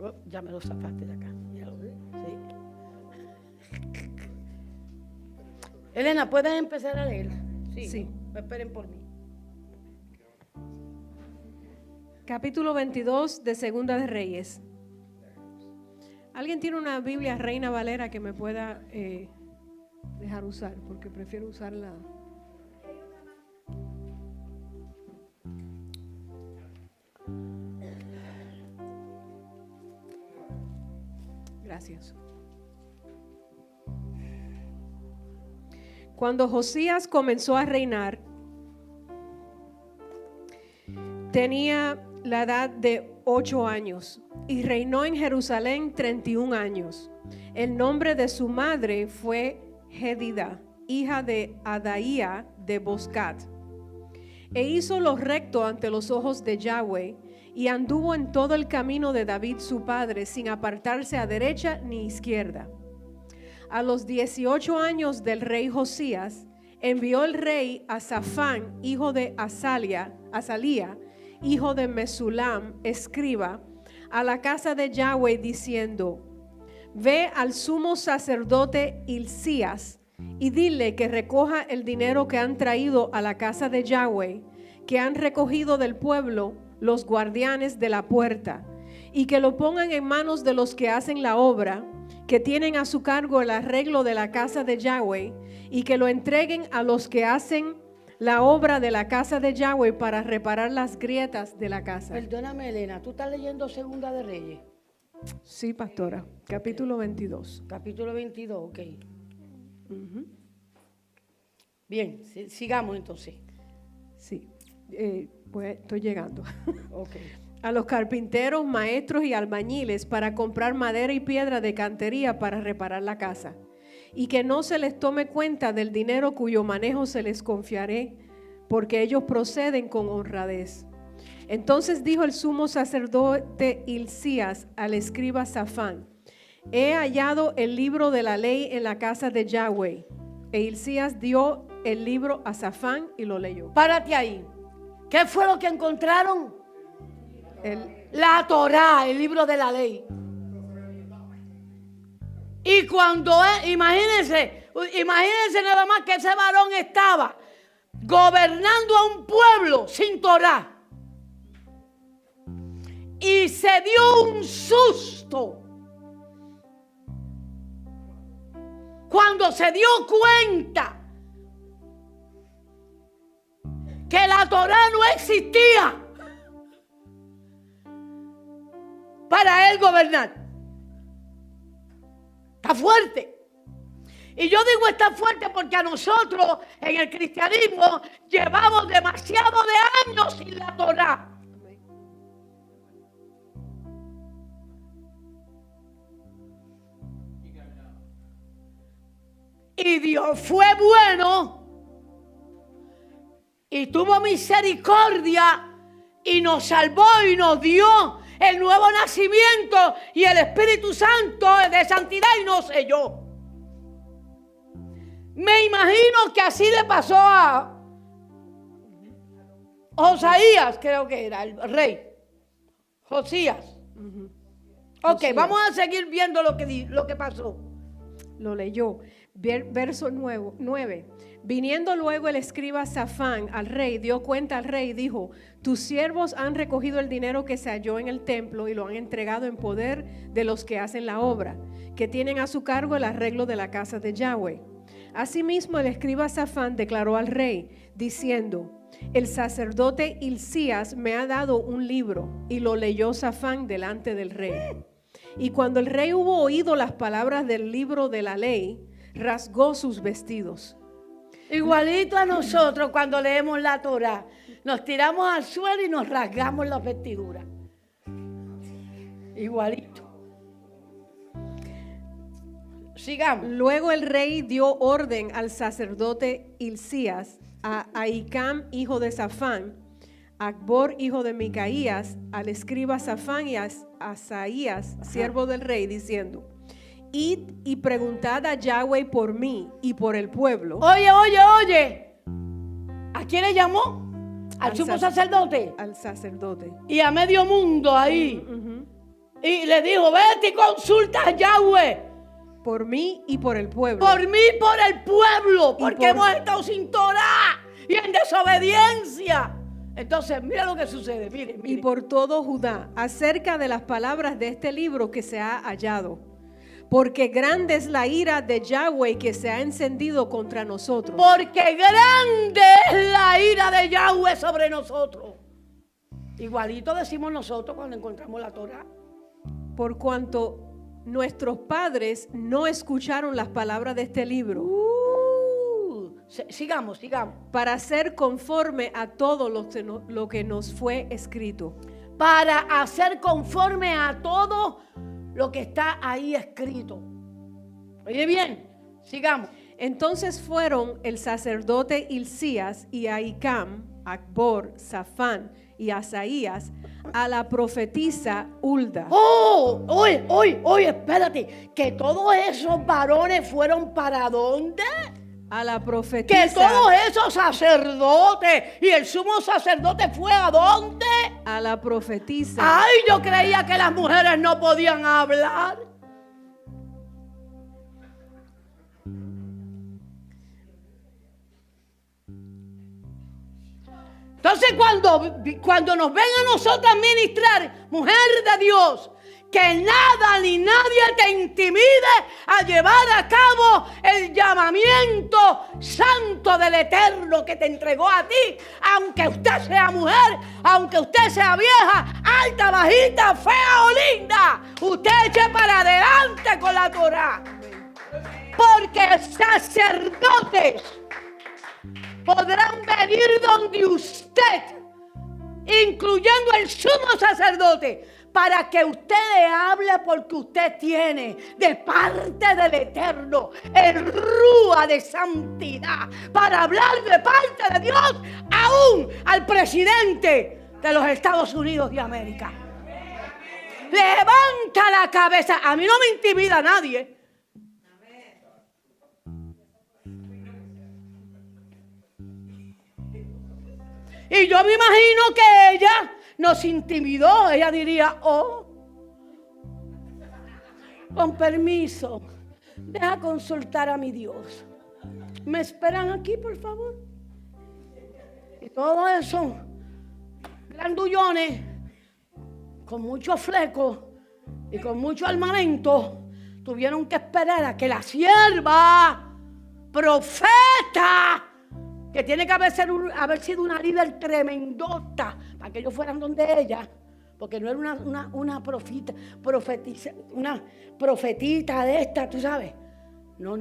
Oh, ya me lo sacaste de acá. Ya lo vi. Sí. Elena, ¿puedes empezar a leer?
Sí.
No esperen por mí.
Capítulo 22 de Segunda de Reyes. ¿Alguien tiene una Biblia Reina Valera que me pueda dejar usar? Porque prefiero usarla. Gracias. Cuando Josías comenzó a reinar, tenía la edad de 8 años y reinó en Jerusalén 31 años. El nombre de su madre fue Jedida, hija de Adaía de Boscat. E hizo lo recto ante los ojos de Yahweh y anduvo en todo el camino de David su padre, sin apartarse a derecha ni izquierda. A los 18 años del rey Josías, envió el rey a Safán, hijo de Azalía, hijo de Mesulam, escriba, a la casa de Yahweh, diciendo: ve al sumo sacerdote Hilcías y dile que recoja el dinero que han traído a la casa de Yahweh, que han recogido del pueblo los guardianes de la puerta, y que lo pongan en manos de los que hacen la obra, que tienen a su cargo el arreglo de la casa de Yahweh, y que lo entreguen a los que hacen la obra de la casa de Yahweh para reparar las grietas de la casa.
Perdóname, Elena, ¿tú estás leyendo Segunda de Reyes?
Sí, pastora. Capítulo 22.
Capítulo 22, ok. Bien, sigamos entonces.
Sí, pues estoy llegando.
Ok.
A los carpinteros, maestros y albañiles para comprar madera y piedra de cantería para reparar la casa, y que no se les tome cuenta del dinero cuyo manejo se les confiaré, porque ellos proceden con honradez. Entonces dijo el sumo sacerdote Hilcías al escriba Safán: he hallado el libro de la ley en la casa de Yahweh. E Hilcías dio el libro a Safán y lo leyó.
Párate ahí. ¿Qué fue lo que encontraron? La Torá, el libro de la ley. Y cuando imagínense nada más que ese varón estaba gobernando a un pueblo sin Torá. Y se dio un susto cuando se dio cuenta que la Torá no existía para él gobernar. Está fuerte. Y yo digo está fuerte porque a nosotros en el cristianismo llevamos demasiado de años sin la Torá. Y Dios fue bueno y tuvo misericordia y nos salvó y nos dio el nuevo nacimiento y el Espíritu Santo de santidad y nos selló. Me imagino que así le pasó a Josaías, creo que era el rey. Josías. Ok,
Josías.
vamos a seguir viendo lo que pasó.
Lo leyó. Verso 9. Viniendo luego el escriba Safán al rey, dio cuenta al rey y dijo: tus siervos han recogido el dinero que se halló en el templo y lo han entregado en poder de los que hacen la obra, que tienen a su cargo el arreglo de la casa de Yahweh. Asimismo el escriba Safán declaró al rey, diciendo: el sacerdote Hilcías me ha dado un libro. Y lo leyó Safán delante del rey. Y cuando el rey hubo oído las palabras del libro de la ley, rasgó sus vestidos.
Igualito a nosotros cuando leemos la Torá, nos tiramos al suelo y nos rasgamos las vestiduras. Igualito. Sigamos.
Luego el rey dio orden al sacerdote Hilcías, a Ahicam, hijo de Safán, a Acbor, hijo de Micaías, al escriba Safán y a Asaías, siervo del rey, diciendo: id y preguntad a Yahweh por mí y por el pueblo.
Oye. ¿A quién le llamó? Al sumo sacerdote.
Al sacerdote.
Y a medio mundo ahí. Y le dijo: vete y consulta a Yahweh.
Por mí y por el pueblo.
Por mí y por el pueblo. Porque hemos estado sin Torá y en desobediencia. Entonces, mira lo que sucede. Mire.
Y por todo Judá, acerca de las palabras de este libro que se ha hallado. Porque grande es la ira de Yahweh que se ha encendido contra nosotros.
Porque grande es la ira de Yahweh sobre nosotros. Igualito decimos nosotros cuando encontramos la Torá.
Por cuanto nuestros padres no escucharon las palabras de este libro.
Sigamos.
Para ser conforme a todo lo que nos fue escrito.
Para hacer conforme a todo lo que está ahí escrito. Oye bien, sigamos.
Entonces fueron el sacerdote Hilcías y Ahicam, Acbor, Safán y Asaías a la profetisa Hulda.
Oye, espérate, que todos esos varones fueron ¿para dónde?
A la profetisa.
Que todos esos sacerdotes y el sumo sacerdote fue ¿a dónde?
A la profetisa.
Ay, yo creía que las mujeres no podían hablar. Entonces cuando nos ven a nosotras ministrar, mujer de Dios, que nada ni nadie te intimide a llevar a cabo el llamamiento santo del Eterno que te entregó a ti, aunque usted sea mujer, aunque usted sea vieja, alta, bajita, fea o linda, usted eche para adelante con la Torá, porque sacerdotes podrán venir donde usted, incluyendo el sumo sacerdote, para que usted le hable, porque usted tiene de parte del Eterno el rúa de santidad para hablar de parte de Dios aún al presidente de los Estados Unidos de América. Levanta la cabeza. A mí no me intimida nadie. Y yo me imagino que ella nos intimidó. Ella diría: con permiso, deja consultar a mi Dios. ¿Me esperan aquí, por favor? Y todos esos grandullones con mucho fleco y con mucho armamento tuvieron que esperar a que la sierva profeta, que tiene que haber sido una líder tremendota para que ellos fueran donde ella, porque no era una profetita de esta, tú sabes. No.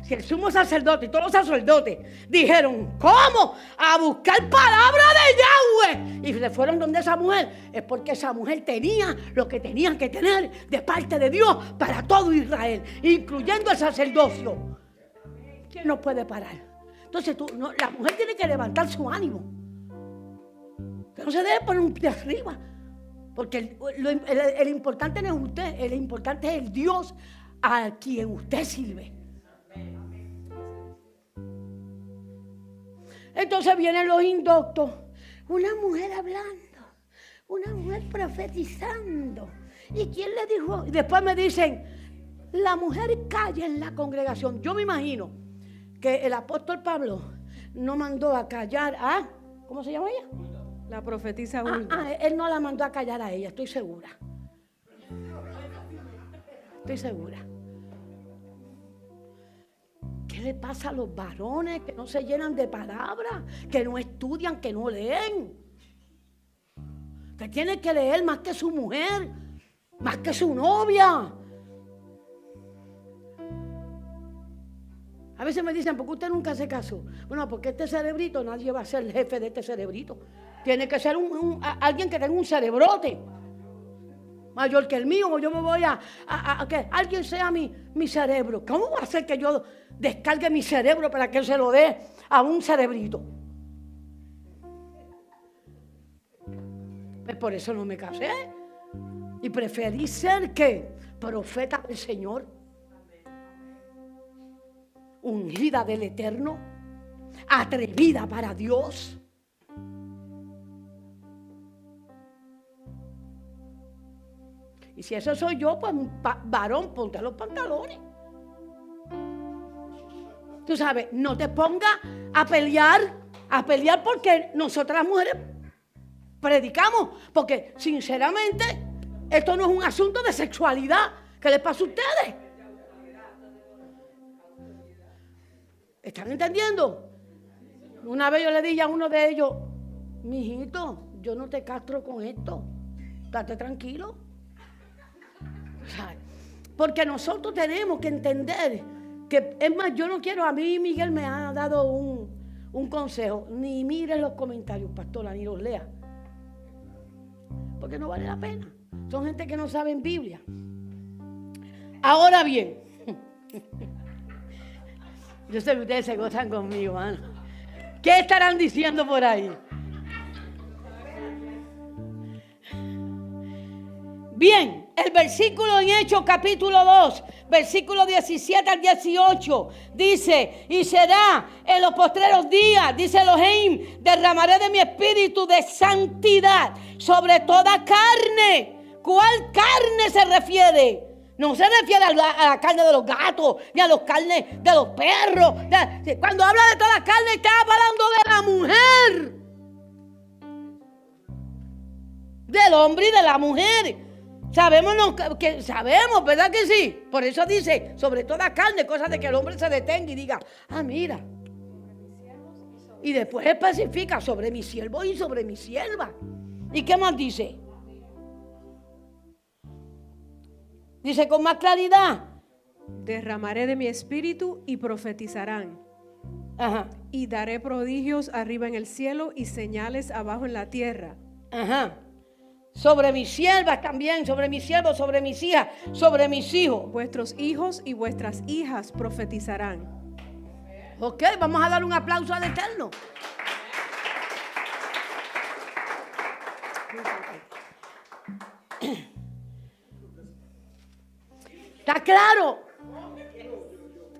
Si el sumo sacerdote y todos los sacerdotes dijeron: ¿cómo? A buscar palabra de Yahweh, y se fueron donde esa mujer, es porque esa mujer tenía lo que tenían que tener de parte de Dios para todo Israel, incluyendo el sacerdocio. ¿Quién nos puede parar? Entonces la mujer tiene que levantar su ánimo. Que no se debe poner un pie arriba. Porque el importante no es usted, el importante es el Dios a quien usted sirve. Entonces vienen los indoctos. Una mujer hablando, una mujer profetizando. ¿Y quién le dijo? Y después me dicen: la mujer calla en la congregación. Yo me imagino que el apóstol Pablo no mandó a callar a, ¿cómo se llama ella?
La profetisa Hulda.
Él no la mandó a callar a ella, estoy segura. Estoy segura. ¿Qué le pasa a los varones que no se llenan de palabras, que no estudian, que no leen? Que tiene que leer más que su mujer, más que su novia. A veces me dicen, ¿por qué usted nunca se casó? Bueno, porque este cerebrito, nadie va a ser el jefe de este cerebrito. Tiene que ser alguien que tenga un cerebrote mayor que el mío, o yo me voy a que alguien sea mi cerebro. ¿Cómo va a ser que yo descargue mi cerebro para que él se lo dé a un cerebrito? Pues por eso no me casé. Y preferí ser, ¿qué? Profeta del Señor. Ungida del Eterno. Atrevida para Dios. Y si eso soy yo, pues varón, ponte los pantalones. Tú sabes, no te pongas a pelear porque nosotras las mujeres predicamos. Porque sinceramente, esto no es un asunto de sexualidad. ¿Qué les pasa a ustedes? ¿Están entendiendo? Una vez yo le dije a uno de ellos, mijito, yo no te castro con esto. Date tranquilo. Porque nosotros tenemos que entender que, es más, yo no quiero, a mí Miguel me ha dado un consejo, ni mire los comentarios, pastora, ni los lea, porque no vale la pena. Son gente que no sabe en Biblia. Ahora bien, yo sé que ustedes se gozan conmigo, mano. ¿Qué estarán diciendo por ahí? Bien, el versículo en Hechos capítulo 2, versículo 17 al 18, dice, y será en los postreros días, dice Elohim, derramaré de mi espíritu de santidad sobre toda carne. ¿Cuál carne se refiere? No se refiere a la carne de los gatos, ni a las carnes de los perros. Cuando habla de toda carne, está hablando de la mujer, del hombre y de la mujer. Sabemos, ¿verdad que sí? Por eso dice, sobre toda carne, cosa de que el hombre se detenga y diga, mira. Y después especifica, sobre mi siervo y sobre mi sierva. ¿Y qué más dice? Dice con más claridad.
Derramaré de mi espíritu y profetizarán.
Ajá.
Y daré prodigios arriba en el cielo y señales abajo en la tierra.
Ajá. Sobre mis siervas también, sobre mis siervos, sobre mis hijas, sobre mis hijos.
Vuestros hijos y vuestras hijas profetizarán.
Ok, vamos a dar un aplauso al Eterno. ¿Está claro?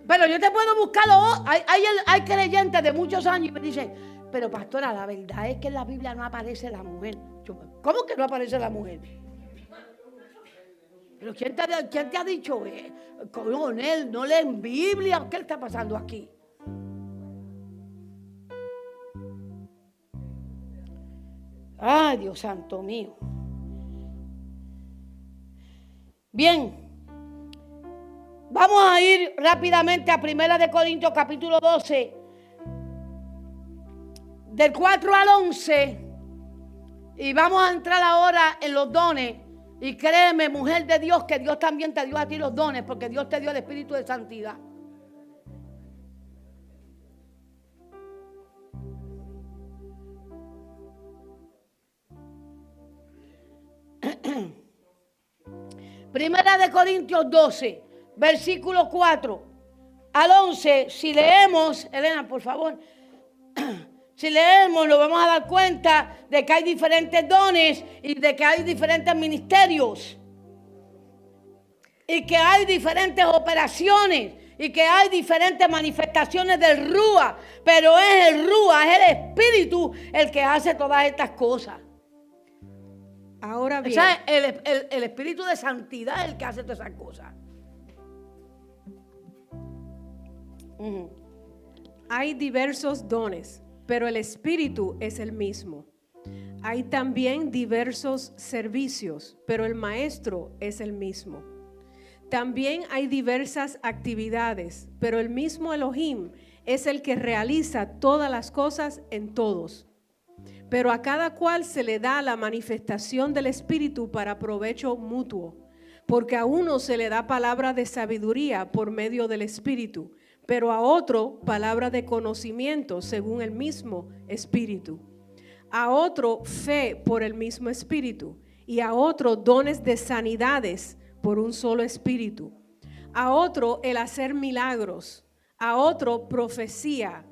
Pero yo te puedo buscarlo. Hay creyentes de muchos años y me dicen, pero pastora, la verdad es que en la Biblia no aparece la mujer. ¿Cómo que no aparece la mujer? ¿Pero quién te ha dicho? Coronel, no leen Biblia. ¿Qué está pasando aquí? Ay, Dios santo mío. Bien. Vamos a ir rápidamente a 1 Corintios capítulo 12. Del 4 al 11. Y vamos a entrar ahora en los dones. Y créeme, mujer de Dios, que Dios también te dio a ti los dones, porque Dios te dio el espíritu de santidad. Primera de Corintios 12, versículo 4 al 11. Si leemos, Elena, por favor. Si leemos, nos vamos a dar cuenta de que hay diferentes dones y de que hay diferentes ministerios. Y que hay diferentes operaciones y que hay diferentes manifestaciones del Rúa. Pero es el Rúa, es el Espíritu el que hace todas estas cosas.
Ahora bien.
O sea, el Espíritu de santidad es el que hace todas esas cosas.
Hay diversos dones, pero el Espíritu es el mismo. Hay también diversos servicios, pero el Maestro es el mismo. También hay diversas actividades, pero el mismo Elohim es el que realiza todas las cosas en todos. Pero a cada cual se le da la manifestación del Espíritu para provecho mutuo, porque a uno se le da palabra de sabiduría por medio del Espíritu, pero a otro palabra de conocimiento según el mismo Espíritu. A otro fe por el mismo Espíritu, y a otro dones de sanidades por un solo Espíritu. A otro el hacer milagros, a otro profecía,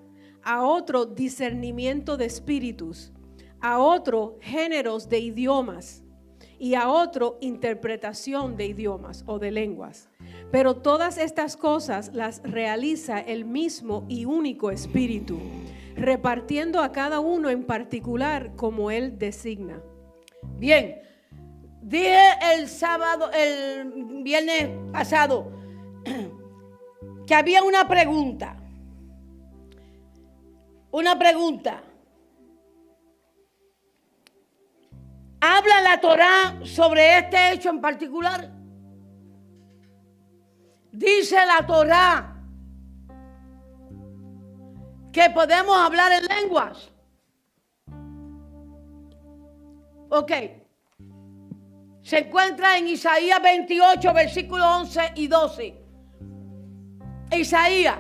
a otro discernimiento de espíritus, a otro géneros de idiomas y a otro interpretación de idiomas o de lenguas. Pero todas estas cosas las realiza el mismo y único Espíritu, repartiendo a cada uno en particular como Él designa.
Bien, dije el viernes pasado que había una pregunta. ¿Habla la Torá sobre este hecho en particular? Dice la Torá que podemos hablar en lenguas. Ok. Se encuentra en Isaías 28, versículos 11 y 12. Isaías.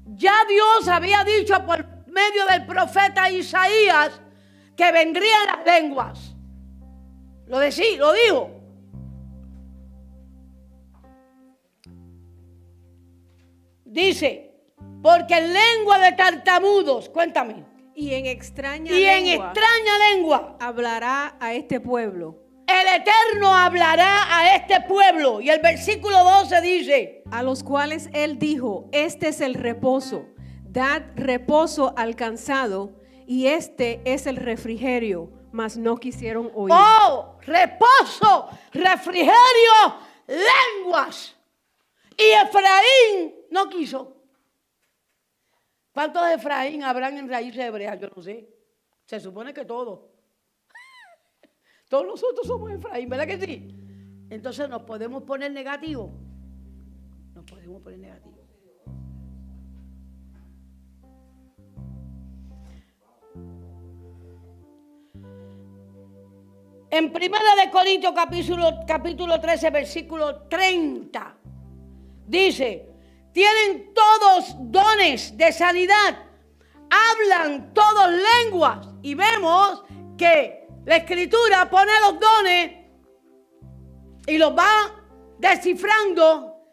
Ya Dios había dicho por medio del profeta Isaías que vendrían las lenguas. Lo dijo. Dice, porque en lengua de tartamudos, cuéntame.
Y en extraña
lengua
hablará a este pueblo.
El Eterno hablará a este pueblo. Y el versículo 12 dice,
a los cuales Él dijo, este es el reposo, dad reposo al cansado, y este es el refrigerio, mas no quisieron oír.
Oh, reposo, refrigerio, lenguas. Y Efraín no quiso. ¿Cuántos de Efraín habrán en raíces hebreas? Yo no sé. Se supone que todos. Todos nosotros somos Efraín, ¿verdad que sí? Entonces nos podemos poner negativos. En 1 Corintios capítulo 13, versículo 30, dice, tienen todos dones de sanidad, hablan todos lenguas. Y vemos que la Escritura pone los dones y los va descifrando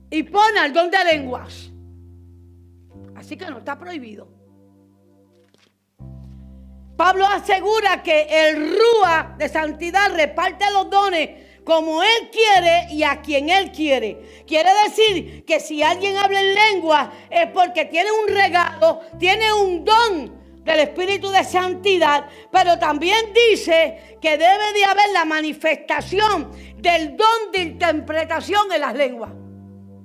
y pone el don de lenguas. Así que no está prohibido. Pablo asegura que el Rúa de santidad reparte los dones como Él quiere y a quien Él quiere. Quiere decir que si alguien habla en lengua es porque tiene un regalo, tiene un don del Espíritu de santidad, pero también dice que debe de haber la manifestación del don de interpretación en las lenguas.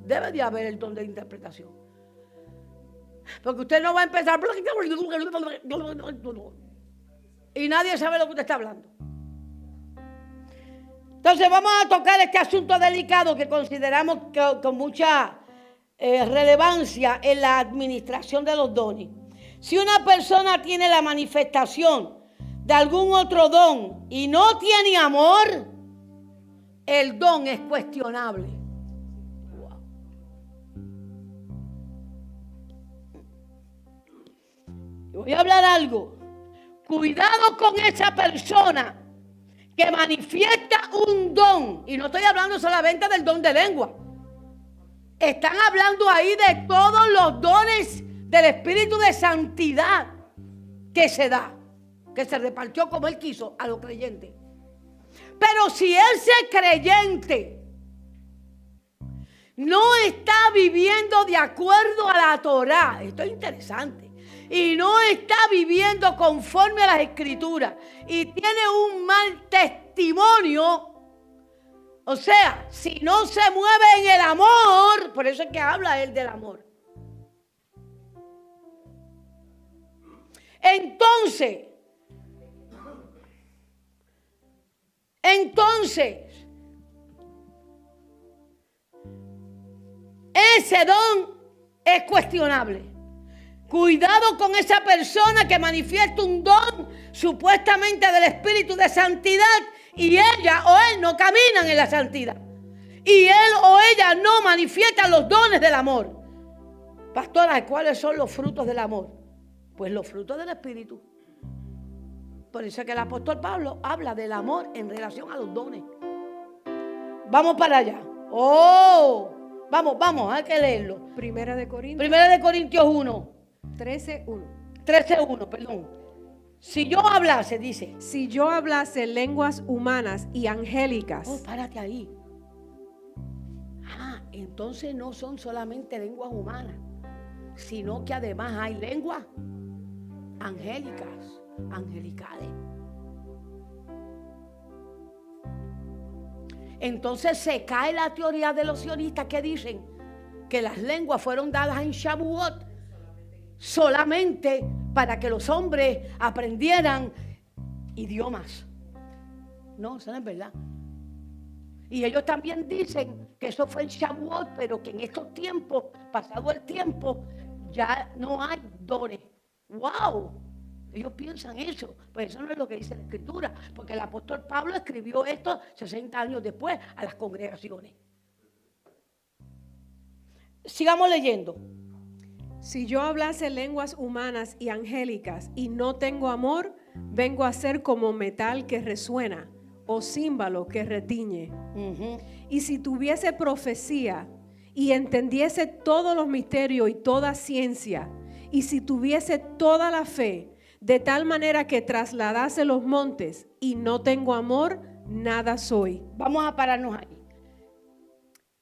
Debe de haber el don de interpretación. Porque usted no va a empezar y nadie sabe lo que usted está hablando. Entonces vamos a tocar este asunto delicado que consideramos con mucha relevancia en la administración de los dones. Si una persona tiene la manifestación de algún otro don y no tiene amor, el don es cuestionable. Wow. Voy a hablar algo. Cuidado con esa persona que manifiesta un don. Y no estoy hablando solamente del don de lengua. Están hablando ahí de todos los dones del Espíritu de santidad que se da, que se repartió como Él quiso a los creyentes. Pero si ese creyente no está viviendo de acuerdo a la Torá, esto es interesante, y no está viviendo conforme a las Escrituras y tiene un mal testimonio, o sea, si no se mueve en el amor, por eso es que habla él del amor. Entonces, ese don es cuestionable. Cuidado con esa persona que manifiesta un don supuestamente del Espíritu de Santidad y ella o él no caminan en la santidad. Y él o ella no manifiestan los dones del amor. Pastora, ¿cuáles son los frutos del amor? Pues los frutos del Espíritu. Por eso es que el apóstol Pablo habla del amor en relación a los dones. Vamos para allá. Vamos, hay que leerlo.
Primera de
Corintios 1. 13:1, perdón. Si yo hablase, dice.
Si yo hablase lenguas humanas y angélicas.
Párate ahí. Entonces no son solamente lenguas humanas, sino que además hay lenguas angélicas, angelicales. Entonces se cae la teoría de los sionistas que dicen que las lenguas fueron dadas en Shavuot solamente para que los hombres aprendieran idiomas. No, eso no es verdad. Y ellos también dicen que eso fue en Shavuot, pero que en estos tiempos, pasado el tiempo, ya no hay dones. ¡Wow! Ellos piensan eso. Pues eso no es lo que dice la Escritura, porque el apóstol Pablo escribió esto 60 años después a las congregaciones. Sigamos leyendo.
Si yo hablase lenguas humanas y angélicas y no tengo amor, vengo a ser como metal que resuena o címbalo que retiñe. Y si tuviese profecía y entendiese todos los misterios y toda ciencia, y si tuviese toda la fe, de tal manera que trasladase los montes y no tengo amor, nada soy.
Vamos a pararnos ahí.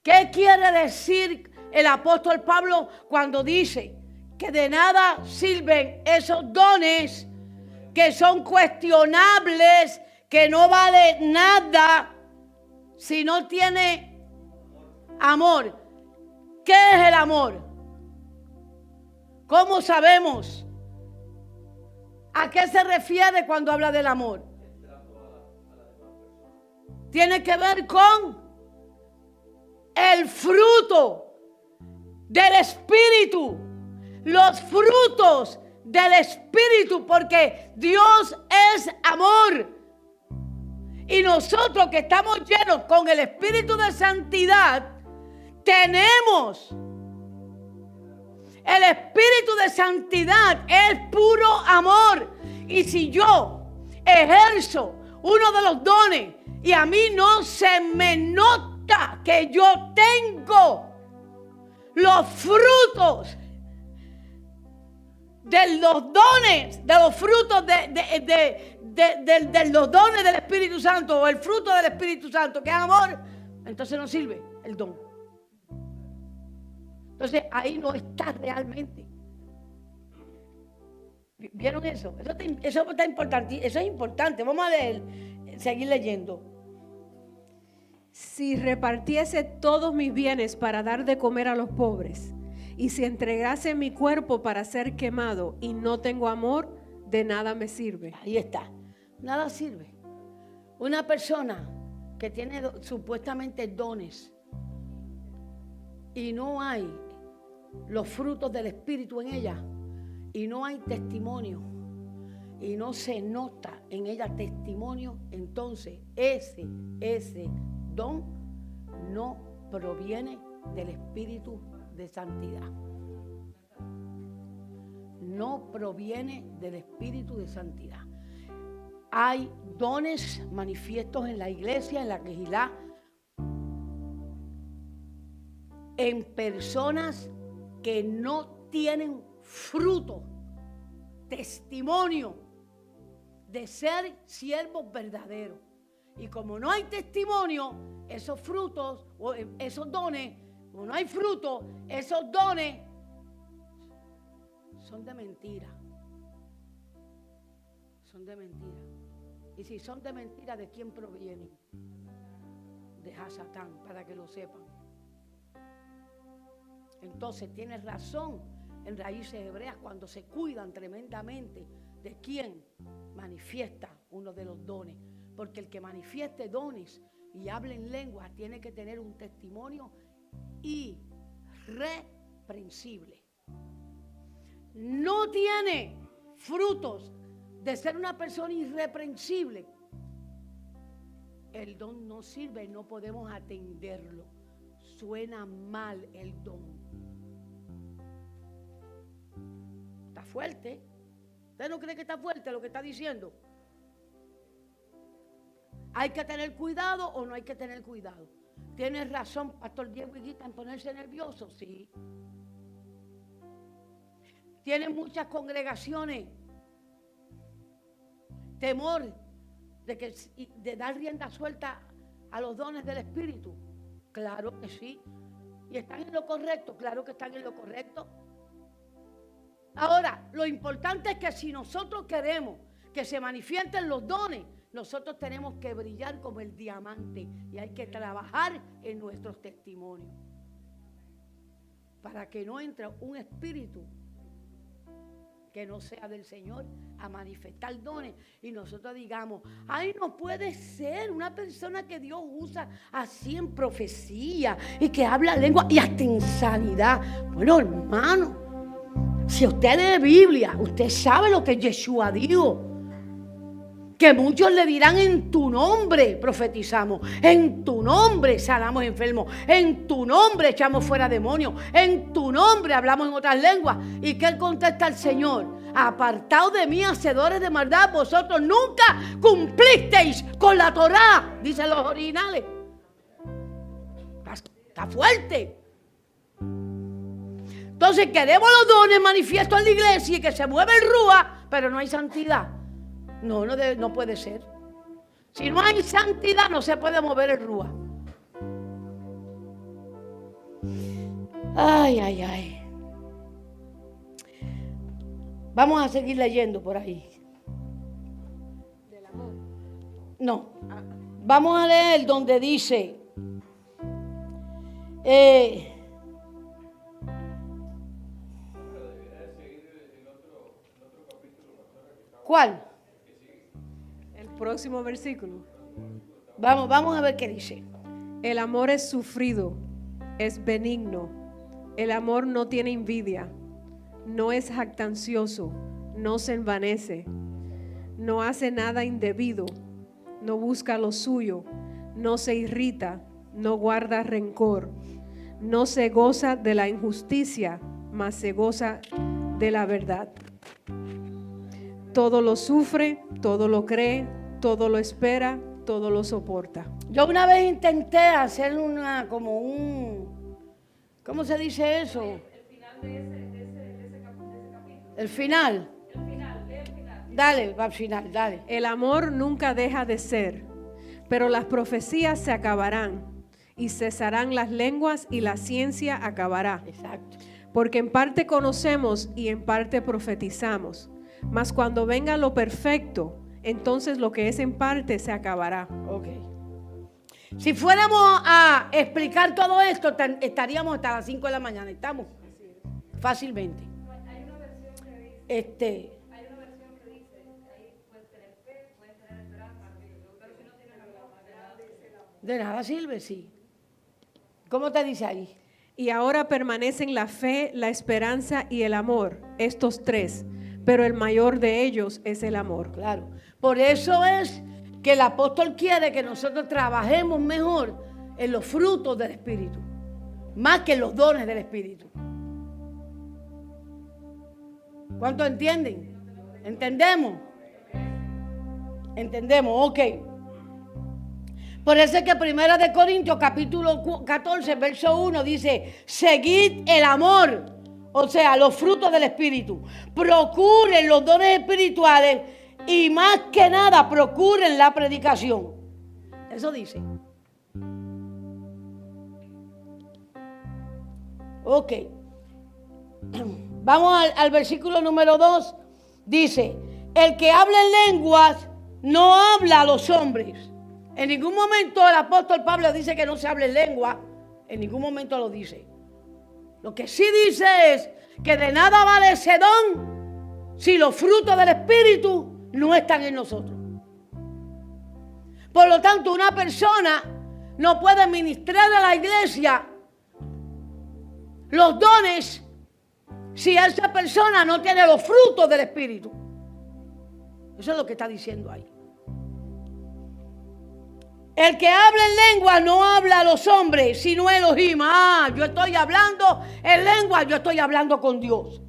¿Qué quiere decir el apóstol Pablo cuando dice que de nada sirven esos dones que son cuestionables, que no vale nada si no tiene amor? ¿Qué es el amor? ¿Cómo sabemos? ¿A qué se refiere cuando habla del amor? Tiene que ver con el fruto del Espíritu. Los frutos del Espíritu, porque Dios es amor. Y nosotros que estamos llenos con el Espíritu de santidad, tenemos el Espíritu de santidad, es puro amor. Y si yo ejerzo uno de los dones y a mí no se me nota que yo tengo los frutos de los dones, de los frutos de los dones del Espíritu Santo, o el fruto del Espíritu Santo, que es amor, entonces no sirve el don. Entonces ahí no está realmente. ¿Vieron eso? Eso está importante. Eso es importante. Vamos a leer, seguir leyendo.
Si repartiese todos mis bienes para dar de comer a los pobres, y si entregase mi cuerpo para ser quemado y no tengo amor, de nada me sirve.
Ahí está. Nada sirve. Una persona que tiene supuestamente dones y no hay los frutos del Espíritu en ella, y no hay testimonio, y no se nota en ella testimonio, entonces ese don no proviene del Espíritu de santidad. No proviene del Espíritu de santidad. Hay dones manifiestos en la iglesia, en la quejilá, en personas que no tienen fruto, testimonio de ser siervos verdaderos. Y como no hay testimonio, esos frutos o esos dones, como no hay fruto, esos dones son de mentira. Son de mentira. Y si son de mentira, ¿de quién provienen? De Hasatán, para que lo sepan. Entonces tiene razón en Raíces Hebreas cuando se cuidan tremendamente de quién manifiesta uno de los dones. Porque el que manifieste dones y hable en lenguas tiene que tener un testimonio irreprensible. No tiene frutos de ser una persona irreprensible. El don no sirve, no podemos atenderlo. Suena mal el don. Está fuerte. ¿Usted no cree que está fuerte lo que está diciendo? ¿Hay que tener cuidado o no hay que tener cuidado? ¿Tienes razón, Pastor Diego Higuita, en ponerse nervioso? Sí. Tienen muchas congregaciones temor de dar rienda suelta a los dones del Espíritu. Claro que sí. ¿Y están en lo correcto? Claro que están en lo correcto. Ahora, lo importante es que si nosotros queremos que se manifiesten los dones, nosotros tenemos que brillar como el diamante y hay que trabajar en nuestros testimonios para que no entre un espíritu que no sea del Señor a manifestar dones y nosotros digamos, ay, no puede ser una persona que Dios usa así en profecía y que habla lengua y hasta en sanidad. Bueno, hermano, si usted lee Biblia, usted sabe lo que Yeshua dijo. Que muchos le dirán en tu nombre profetizamos, en tu nombre sanamos enfermos, en tu nombre echamos fuera demonios, en tu nombre hablamos en otras lenguas. ¿Y qué contesta el Señor? Apartaos de mí, hacedores de maldad, vosotros nunca cumplisteis con la Torá, dicen los originales. Está fuerte. Entonces queremos los dones manifiestos en la iglesia y que se mueve el rúa, pero no hay santidad. No puede ser. Si no hay santidad, no se puede mover el rúa. Ay. Vamos a seguir leyendo por ahí.
Del amor.
No. Vamos a leer donde dice. ¿Cuál?
Próximo versículo.
Vamos a ver qué dice.
El amor es sufrido, es benigno. El amor no tiene envidia, no es jactancioso, no se envanece, no hace nada indebido, no busca lo suyo, no se irrita, no guarda rencor, no se goza de la injusticia, mas se goza de la verdad. Todo lo sufre, todo lo cree, todo lo espera, todo lo soporta.
Yo una vez intenté hacer ¿cómo se dice eso?
El final de ese capítulo.
El final.
Lee el final.
Dale, va al final, dale.
El amor nunca deja de ser, pero las profecías se acabarán y cesarán las lenguas y la ciencia acabará.
Exacto.
Porque en parte conocemos y en parte profetizamos, mas cuando venga lo perfecto, entonces lo que es en parte se acabará.
Ok. Si fuéramos a explicar todo esto, estaríamos hasta las 5 de la mañana. ¿Estamos? Fácilmente.
Hay una versión que dice, ahí puedes tener fe, puedes tener esperanza, pero si no tienes amor,
de nada sirve, sí. ¿Cómo te dice ahí?
Y ahora permanecen la fe, la esperanza y el amor, estos tres, pero el mayor de ellos es el amor.
Claro. Por eso es que el apóstol quiere que nosotros trabajemos mejor en los frutos del Espíritu, más que en los dones del Espíritu. ¿Cuántos entienden? ¿Entendemos? Entendemos, ok. Por eso es que 1 de Corintios capítulo 14, verso 1 dice, seguid el amor, o sea, los frutos del Espíritu. Procuren los dones espirituales y más que nada procuren la predicación. Eso dice. Ok. Vamos al versículo número 2. Dice, el que habla en lenguas no habla a los hombres. En ningún momento el apóstol Pablo dice que no se hable en lengua. En ningún momento lo dice. Lo que sí dice es que de nada vale ese don si los frutos del Espíritu no están en nosotros. Por lo tanto, una persona no puede ministrar a la iglesia los dones si esa persona no tiene los frutos del Espíritu. Eso es lo que está diciendo ahí. El que habla en lengua no habla a los hombres, sino a Elohim. Yo estoy hablando en lengua, yo estoy hablando con Dios.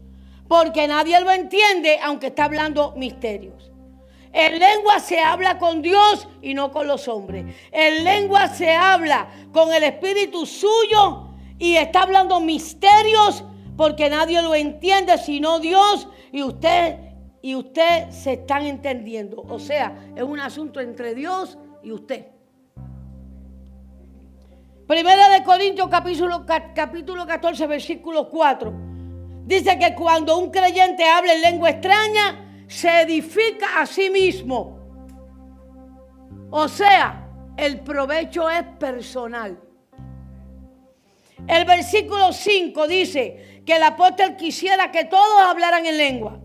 Porque nadie lo entiende, aunque está hablando misterios. En lengua se habla con Dios y no con los hombres. En lengua se habla con el Espíritu suyo y está hablando misterios porque nadie lo entiende sino Dios y usted se están entendiendo. O sea, es un asunto entre Dios y usted. Primera de Corintios capítulo 14, versículo 4. Dice que cuando un creyente habla en lengua extraña, se edifica a sí mismo. O sea, el provecho es personal. El versículo 5 dice que el apóstol quisiera que todos hablaran en lengua,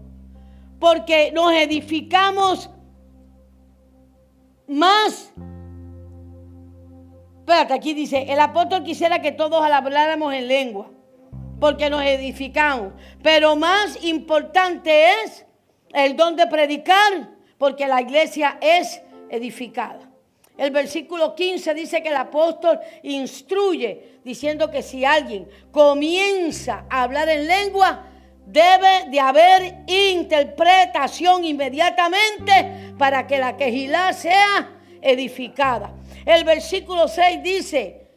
porque nos edificamos más. Espérate, aquí dice, el apóstol quisiera que todos habláramos en lengua, porque nos edificamos. Pero más importante es el don de predicar, porque la iglesia es edificada. El versículo 15 dice que el apóstol instruye, diciendo que si alguien comienza a hablar en lengua, debe de haber interpretación inmediatamente para que la quejilá sea edificada. El versículo 6 dice,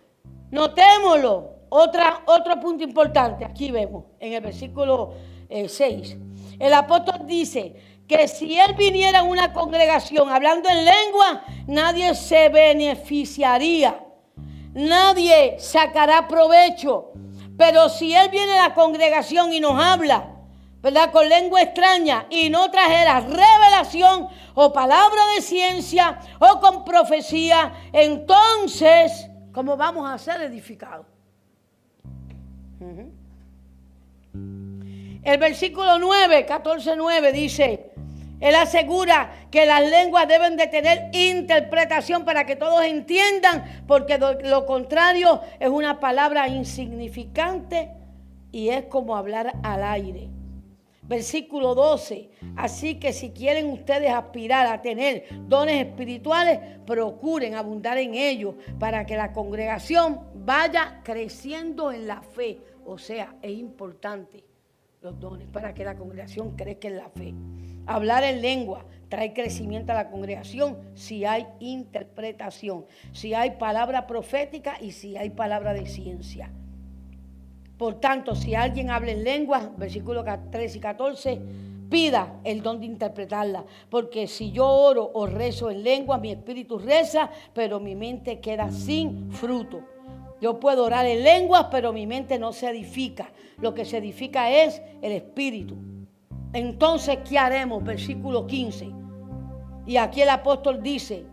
notémoslo, otro punto importante, aquí vemos en el versículo 6. El apóstol dice que si él viniera a una congregación hablando en lengua, nadie se beneficiaría, nadie sacará provecho. Pero si él viene a la congregación y nos habla, ¿verdad?, con lengua extraña y no trajera revelación o palabra de ciencia o con profecía, entonces, ¿cómo vamos a ser edificados? El versículo 9, 14:9 dice, él asegura que las lenguas deben de tener interpretación para que todos entiendan, porque lo contrario es una palabra insignificante y es como hablar al aire. Versículo 12, así que si quieren ustedes aspirar a tener dones espirituales, procuren abundar en ellos para que la congregación vaya creciendo en la fe. O sea, es importante los dones para que la congregación crezca en la fe. Hablar en lengua trae crecimiento a la congregación si hay interpretación, si hay palabra profética y si hay palabra de ciencia. Por tanto, si alguien habla en lengua, versículos 13 y 14, pida el don de interpretarla. Porque si yo oro o rezo en lengua, mi espíritu reza, pero mi mente queda sin fruto. Yo puedo orar en lenguas, pero mi mente no se edifica. Lo que se edifica es el espíritu. Entonces, ¿qué haremos? Versículo 15. Y aquí el apóstol dice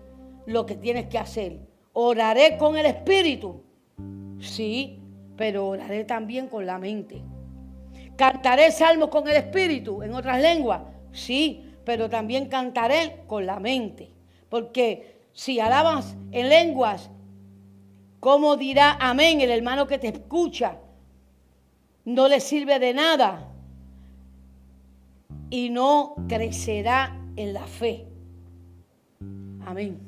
lo que tienes que hacer. ¿Oraré con el espíritu? Sí, pero oraré también con la mente. ¿Cantaré salmos con el espíritu en otras lenguas? Sí, pero también cantaré con la mente. Porque si alabas en lenguas, ¿cómo dirá amén el hermano que te escucha? No le sirve de nada y no crecerá en la fe. Amén.